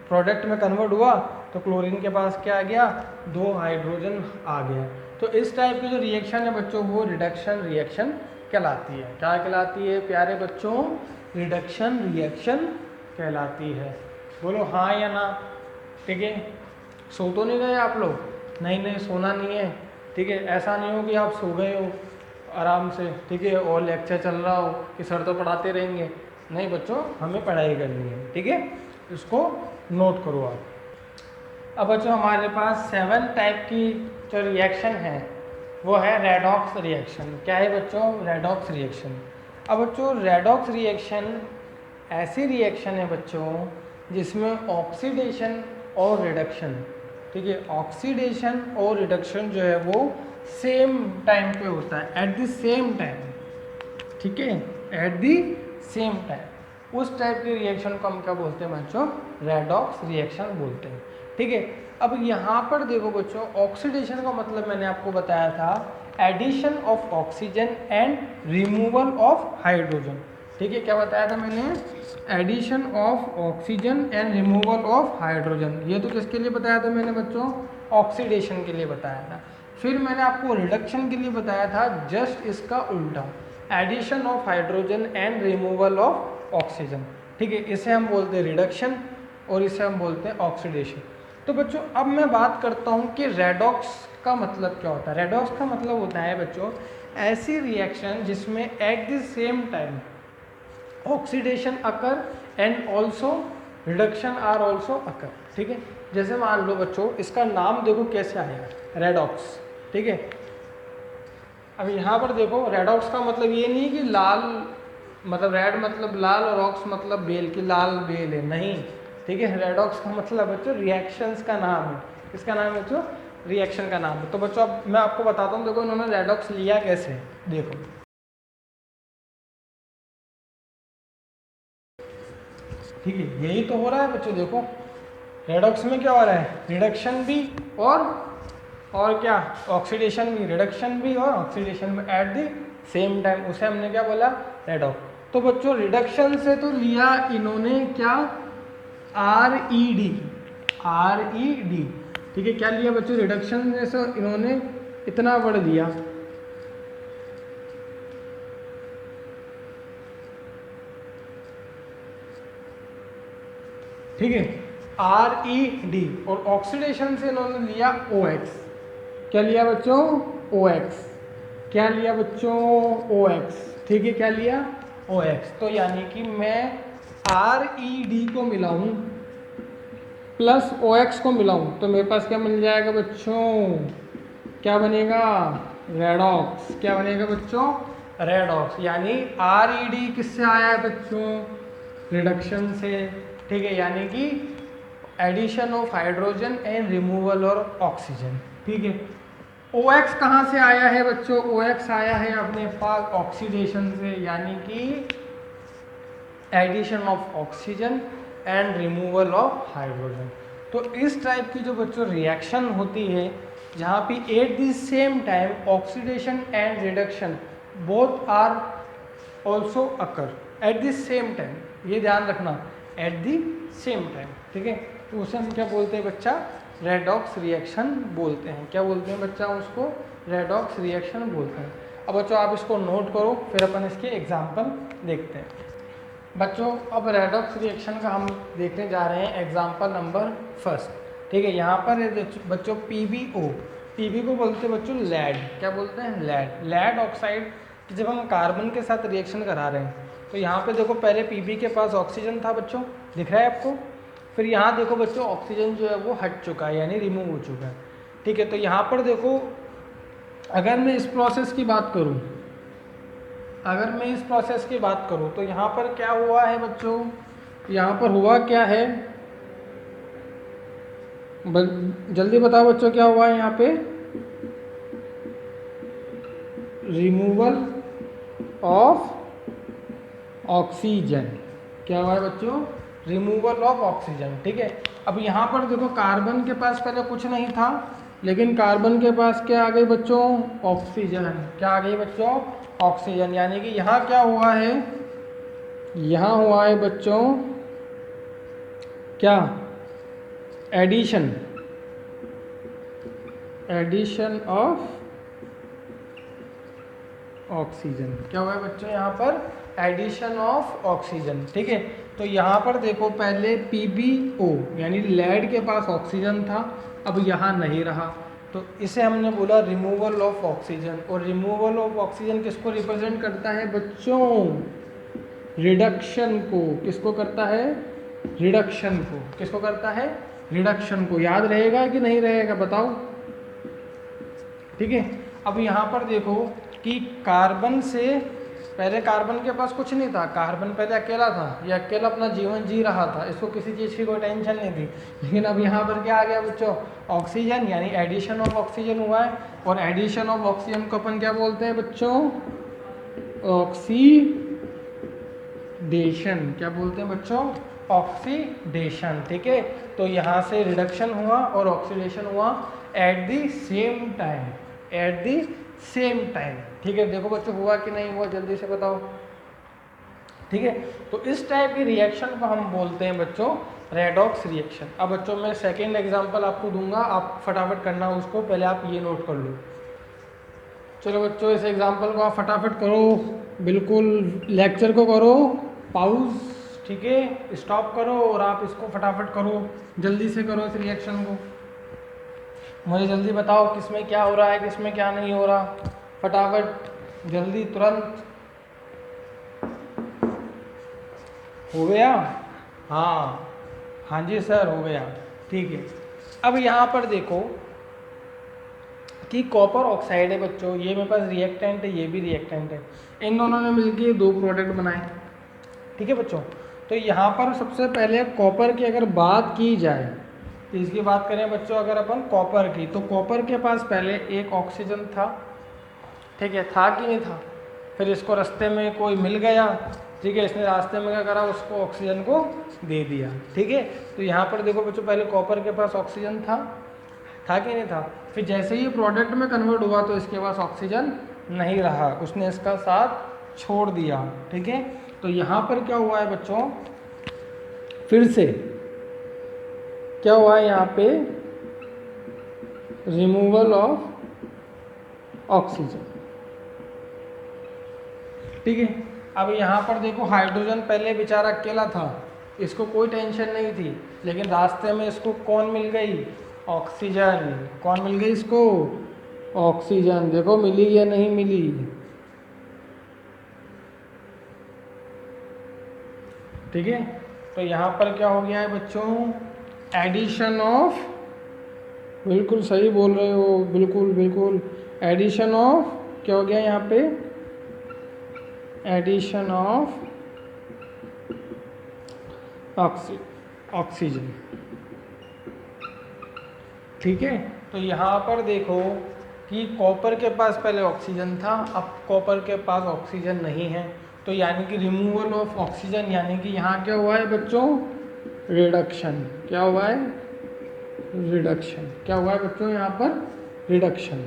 प्रोडक्ट में कन्वर्ट हुआ तो क्लोरीन के पास क्या आ गया? 2 हाइड्रोजन आ गया। तो इस टाइप की जो रिएक्शन है बच्चों वो रिडक्शन रिएक्शन कहलाती है। क्या कहलाती है प्यारे बच्चों? रिडक्शन रिएक्शन कहलाती है। बोलो हाँ या ना, ठीक है। सो तो नहीं गए आप लोग? नहीं सोना नहीं है, ठीक है। ऐसा नहीं हो कि आप सो गए हो आराम से, ठीक है, और लेक्चर चल रहा हो कि सर तो पढ़ाते रहेंगे। नहीं बच्चों, हमें पढ़ाई करनी है, ठीक है। इसको नोट करो आप। अब बच्चों हमारे पास 7 टाइप की जो रिएक्शन है वो है रेडॉक्स रिएक्शन। क्या है बच्चों? Redox reaction. अब बच्चों रेडॉक्स रिएक्शन ऐसी रिएक्शन है बच्चों जिसमें ऑक्सीडेशन और रिडक्शन, ठीक है, ऑक्सीडेशन और रिडक्शन जो है वो सेम टाइम पे होता है, एट द सेम टाइम, ठीक है, एट द सेम टाइम। उस टाइप के रिएक्शन को हम क्या बोलते हैं बच्चों? रेडॉक्स रिएक्शन बोलते हैं, ठीक है। अब यहाँ पर देखो बच्चों, ऑक्सीडेशन का मतलब मैंने आपको बताया था addition of oxygen and removal of hydrogen, ठीक है। क्या बताया था मैंने? Addition of oxygen and removal of hydrogen. ये तो किसके लिए बताया था मैंने बच्चों? ऑक्सीडेशन के लिए बताया था। फिर मैंने आपको रिडक्शन के लिए बताया था जस्ट इसका उल्टा, addition of hydrogen and removal of oxygen, ठीक है। इसे हम बोलते हैं रिडक्शन और इसे हम बोलते हैं ऑक्सीडेशन। तो बच्चों अब मैं बात करता हूँ कि रेडॉक्स का मतलब क्या होता है। रेडॉक्स का मतलब होता है बच्चों ऐसी रिएक्शन जिसमें at the same time oxidation occur and also reduction are also occur, ठीक है। जैसे मान लो बच्चों इसका नाम देखो कैसे आया, रेडॉक्स, ठीक है। अब यहाँ पर देखो रेडॉक्स का मतलब ये नहीं कि लाल मतलब रेड मतलब लाल और ऑक्स मतलब बेल की लाल बेल है, नहीं, ठीक है। रेडॉक्स का मतलब बच्चों रिएक्शंस का नाम है। किसका नाम है बच्चों? रिएक्शन का नाम है। तो बच्चों अब मैं आपको बताता हूँ, देखो इन्होंने रेडॉक्स लिया कैसे, देखो ठीक है, यही तो हो रहा है बच्चों। देखो रेडॉक्स में क्या हो रहा है? रिडक्शन भी और क्या? ऑक्सीडेशन भी, रिडक्शन भी और ऑक्सीडेशन भी एट द सेम टाइम, उसे हमने क्या बोला? रेडॉक्स। तो बच्चों रिडक्शन से तो लिया इन्होंने क्या? RED, ठीक है। क्या लिया बच्चों? रिडक्शन जैसे इन्होंने इतना वर्ड दिया, ठीक है, RED। और ऑक्सीडेशन से इन्होंने लिया OX। क्या लिया बच्चों? OX। क्या लिया बच्चों? OX, ठीक है। क्या लिया? OX। तो यानी कि मैं RED को मिलाऊं प्लस OX को मिलाऊं तो मेरे पास क्या मिल जाएगा बच्चों? क्या बनेगा? रेडॉक्स। क्या बनेगा बच्चों? रेडॉक्स। यानी RED किससे आया है बच्चों? रिडक्शन से। ठीक है, यानी कि addition of hydrogen and removal और ऑक्सीजन। ठीक है। OX कहाँ से आया है बच्चों? OX आया है अपने पास ऑक्सीडेशन से, यानी कि addition of oxygen and removal of hydrogen. तो इस टाइप की जो बच्चों रिएक्शन होती है, जहाँ पे at the same time oxidation and reduction both are also occur at the same time, ये ध्यान रखना, एट द सेम टाइम। ठीक है, तो उसे हम क्या बोलते हैं बच्चा? रेडॉक्स रिएक्शन बोलते हैं। क्या बोलते हैं बच्चा? उसको रेडॉक्स रिएक्शन बोलते हैं। अब बच्चों आप इसको नोट करो, फिर अपन इसके एग्जाम्पल देखते हैं। बच्चों अब रेडॉक्स रिएक्शन का हम देखने जा रहे हैं एग्जाम्पल नंबर फर्स्ट। ठीक है, यहाँ पर बच्चों PbO, PB को बोलते हैं बच्चों लेड। क्या बोलते हैं? लेड। लेड ऑक्साइड कि जब हम कार्बन के साथ रिएक्शन करा रहे हैं, तो यहाँ पे देखो पहले PB के पास ऑक्सीजन था बच्चों, दिख रहा है आपको? फिर यहाँ देखो बच्चों ऑक्सीजन जो है वो हट चुका है, यानी रिमूव हो चुका है। ठीक है, तो यहाँ पर देखो, अगर मैं इस प्रोसेस की बात करूँ, तो यहाँ पर क्या हुआ है बच्चों? यहाँ पर हुआ क्या है? जल्दी बताओ बच्चों, क्या हुआ है यहाँ पे? Removal of oxygen. क्या हुआ है बच्चों? Removal of oxygen. ठीक है, अब यहाँ पर देखो कार्बन के पास पहले कुछ नहीं था, लेकिन कार्बन के पास क्या आ गई बच्चों? ऑक्सीजन। क्या आ गई बच्चों? ऑक्सीजन। यानी कि यहाँ क्या हुआ है? यहाँ हुआ है बच्चों क्या? Addition of oxygen. क्या हुआ है बच्चों? यहाँ पर एडिशन ऑफ ऑक्सीजन। ठीक है, तो यहाँ पर देखो पहले PbO यानी लेड के पास ऑक्सीजन था, अब यहाँ नहीं रहा, तो इसे हमने बोला रिमूवल ऑफ ऑक्सीजन। और रिमूवल ऑफ ऑक्सीजन किसको रिप्रेजेंट करता है बच्चों? रिडक्शन को। किसको करता है? रिडक्शन को। किसको करता है? रिडक्शन को। याद रहेगा कि नहीं रहेगा बताओ? ठीक है, अब यहाँ पर देखो कि कार्बन से पहले कार्बन के पास कुछ नहीं था, कार्बन पहले अकेला था, ये अकेला अपना जीवन जी रहा था, इसको किसी चीज़ की कोई टेंशन नहीं थी। लेकिन अब यहाँ पर क्या आ गया बच्चों? ऑक्सीजन, यानी एडिशन ऑफ ऑक्सीजन हुआ है। और एडिशन ऑफ ऑक्सीजन को अपन क्या बोलते हैं बच्चों? ऑक्सीडेशन। क्या बोलते हैं बच्चों? ऑक्सीडेशन। ठीक है, तो यहाँ से रिडक्शन हुआ और ऑक्सीडेशन हुआ eight the same time, eight the same time. ठीक है, देखो बच्चों हुआ कि नहीं हुआ, जल्दी से बताओ। ठीक है, तो इस टाइप की रिएक्शन को हम बोलते हैं बच्चों रेडॉक्स रिएक्शन। अब बच्चों मैं सेकेंड एग्जांपल आपको दूंगा, आप फटाफट करना उसको, पहले आप ये नोट कर लो। चलो बच्चों इस एग्जांपल को आप फटाफट करो, बिल्कुल लेक्चर को करो पाउज। ठीक है, स्टॉप करो और आप इसको फटाफट करो, जल्दी से करो इस रिएक्शन को। मुझे जल्दी बताओ किसमें क्या हो रहा है, किसमें क्या नहीं हो रहा, फटाफट जल्दी तुरंत। हो गया? हाँ हाँ जी सर हो गया। ठीक है, अब यहाँ पर देखो कि कॉपर ऑक्साइड है बच्चों, ये मेरे पास रिएक्टेंट है, ये भी रिएक्टेंट है, इन दोनों ने मिलकर दो प्रोडक्ट बनाए। ठीक है बच्चों, तो यहाँ पर सबसे पहले कॉपर की अगर बात की जाए, तो इसकी बात करें बच्चों अगर अपन कॉपर की, तो कॉपर के पास पहले एक ऑक्सीजन था। ठीक है, था कि नहीं था? फिर इसको रास्ते में कोई मिल गया, ठीक है, इसने रास्ते में क्या करा, उसको ऑक्सीजन को दे दिया। ठीक है, तो यहाँ पर देखो बच्चों पहले कॉपर के पास ऑक्सीजन था कि नहीं था? फिर जैसे ही प्रोडक्ट में कन्वर्ट हुआ तो इसके पास ऑक्सीजन नहीं रहा, उसने इसका साथ छोड़ दिया। ठीक है, तो यहाँ पर क्या हुआ है बच्चों, फिर से क्या हुआ है यहाँ पे? Removal of oxygen. ठीक है, अब यहाँ पर देखो हाइड्रोजन पहले बेचारा अकेला था, इसको कोई टेंशन नहीं थी, लेकिन रास्ते में इसको कौन मिल गई? ऑक्सीजन। कौन मिल गई इसको? ऑक्सीजन। देखो मिली या नहीं मिली? ठीक है, तो यहाँ पर क्या हो गया है बच्चों? एडिशन ऑफ, बिल्कुल सही बोल रहे हो, बिल्कुल बिल्कुल, एडिशन ऑफ, क्या हो गया यहाँ पे, एडिशन ऑफ ऑक्सीजन। ठीक है, तो यहाँ पर देखो कि कॉपर के पास पहले ऑक्सीजन था, अब कॉपर के पास ऑक्सीजन नहीं है, तो यानी कि रिमूवल ऑफ ऑक्सीजन, यानी कि यहाँ क्या हुआ है बच्चों, रिडक्शन। क्या हुआ है, रिडक्शन। क्या हुआ है बच्चों यहाँ पर, रिडक्शन।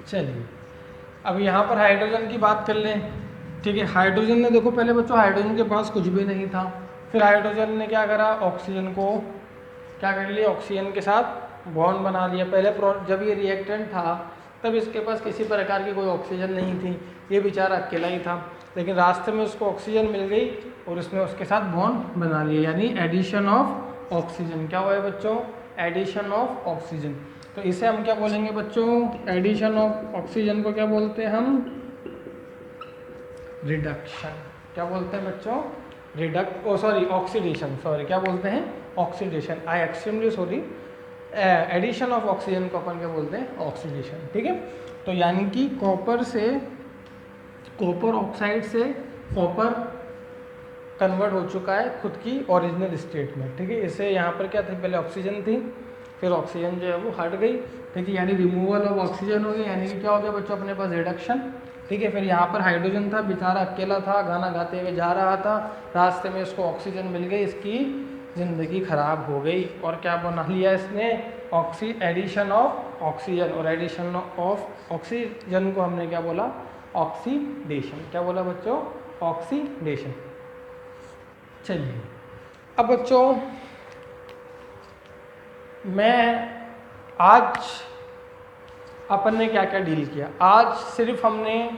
चलिए अब यहाँ पर हाइड्रोजन की बात कर लें। ठीक है, हाइड्रोजन ने देखो पहले बच्चों हाइड्रोजन के पास कुछ भी नहीं था, फिर हाइड्रोजन ने क्या करा, ऑक्सीजन को क्या कर लिया, ऑक्सीजन के साथ बॉन्ड बना लिया। पहले जब ये रिएक्टेंट था तब इसके पास किसी प्रकार की कोई ऑक्सीजन नहीं थी, ये बेचारा अकेला ही था, लेकिन रास्ते में उसको ऑक्सीजन मिल गई और उसने उसके साथ बॉन्ड बना लिया, यानी एडिशन ऑफ ऑक्सीजन। क्या हुआ है बच्चों, एडिशन ऑफ ऑक्सीजन। तो इसे हम क्या बोलेंगे बच्चों, एडिशन ऑफ ऑक्सीजन को क्या बोलते हैं हम, रिडक्शन। क्या बोलते हैं बच्चों, ऑक्सीडेशन, सॉरी क्या बोलते हैं, oxidation. I extremely sorry, addition of oxygen को अपन क्या बोलते हैं, ऑक्सीडेशन। ठीक है, तो यानी कि कॉपर से, कॉपर ऑक्साइड से कॉपर कन्वर्ट हो चुका है खुद की ओरिजिनल स्टेट में। ठीक है, इससे यहाँ पर क्या थी, पहले ऑक्सीजन थी, फिर ऑक्सीजन जो है वो हट गई। ठीक है, यानी रिमूवल ऑफ ऑक्सीजन हो गई, यानी कि क्या हो गया बच्चों अपने पास, रिडक्शन। ठीक है, फिर यहाँ पर हाइड्रोजन था, बेचारा अकेला था, गाना गाते हुए जा रहा था, रास्ते में इसको ऑक्सीजन मिल गई, इसकी ज़िंदगी ख़राब हो गई, और क्या बना लिया इसने, एडिशन ऑफ ऑक्सीजन। और एडिशन ऑफ ऑक्सीजन को हमने क्या बोला, ऑक्सीडेशन। क्या बोला बच्चों, ऑक्सीडेशन। चलिए अब बच्चों मैं आज अपन ने क्या क्या डील किया, आज सिर्फ हमने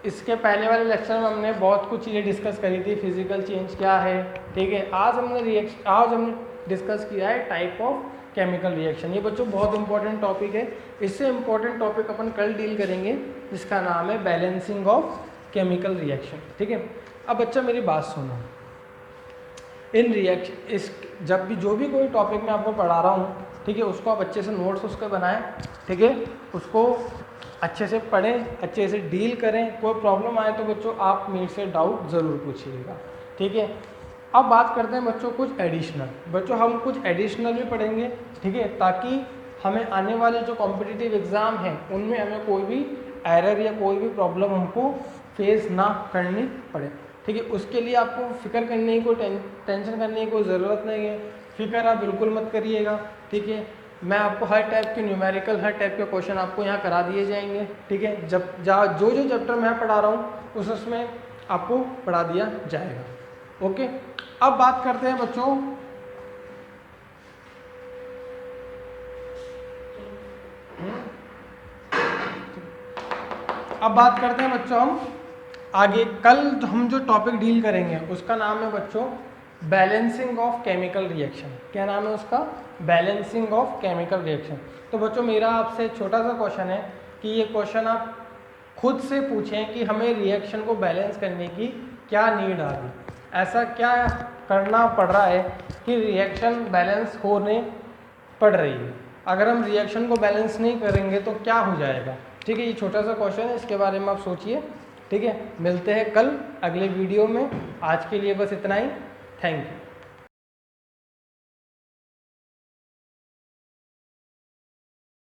इसके पहले वाले लेक्चर में हमने बहुत कुछ चीज़ें डिस्कस करी थी, फिजिकल चेंज क्या है। ठीक है, आज हमने डिस्कस किया है टाइप ऑफ केमिकल रिएक्शन। ये बच्चों बहुत इंपॉर्टेंट टॉपिक है, इससे इंपॉर्टेंट टॉपिक अपन कल डील करेंगे जिसका नाम है बैलेंसिंग ऑफ केमिकल रिएक्शन। ठीक है, अब बच्चा मेरी बात सुनो, इन रिएक्शन इस जब भी जो भी कोई टॉपिक मैं आपको पढ़ा रहा हूँ, ठीक है, उसको आप अच्छे से नोट्स उसके बनाएं। ठीक है, उसको अच्छे से पढ़ें, अच्छे से डील करें। कोई प्रॉब्लम आए तो बच्चों आप मेरे से डाउट ज़रूर पूछिएगा। ठीक है, अब बात करते हैं बच्चों कुछ एडिशनल। बच्चों हम कुछ एडिशनल भी पढ़ेंगे, ठीक है, ताकि हमें आने वाले जो कॉम्पिटिटिव एग्ज़ाम हैं उनमें हमें कोई भी एरर या कोई भी प्रॉब्लम हमको फेस ना करनी पड़े। ठीक है, उसके लिए आपको फिक्र करने की कोई टेंशन करने की कोई ज़रूरत नहीं है, फिक्र आप बिल्कुल मत करिएगा। ठीक है, मैं आपको हर टाइप के न्यूमेरिकल, हर टाइप के क्वेश्चन आपको यहाँ करा दिए जाएंगे। ठीक है, जो चैप्टर मैं पढ़ा रहा हूँ उसमें आपको पढ़ा दिया जाएगा। ओके, अब बात करते हैं बच्चों हम आगे कल हम जो टॉपिक डील करेंगे उसका नाम है बच्चों बैलेंसिंग ऑफ केमिकल रिएक्शन। क्या नाम है उसका, बैलेंसिंग ऑफ केमिकल रिएक्शन। तो बच्चों मेरा आपसे छोटा सा क्वेश्चन है कि ये क्वेश्चन आप खुद से पूछें कि हमें रिएक्शन को बैलेंस करने की क्या नीड आ रही, ऐसा क्या करना पड़ रहा है कि रिएक्शन बैलेंस होने पड़ रही है। अगर हम रिएक्शन को बैलेंस नहीं करेंगे तो क्या हो जाएगा। ठीक है, ये छोटा सा क्वेश्चन है, इसके बारे में आप सोचिए। ठीक है, मिलते हैं कल अगले वीडियो में। आज के लिए बस इतना ही, थैंक यू।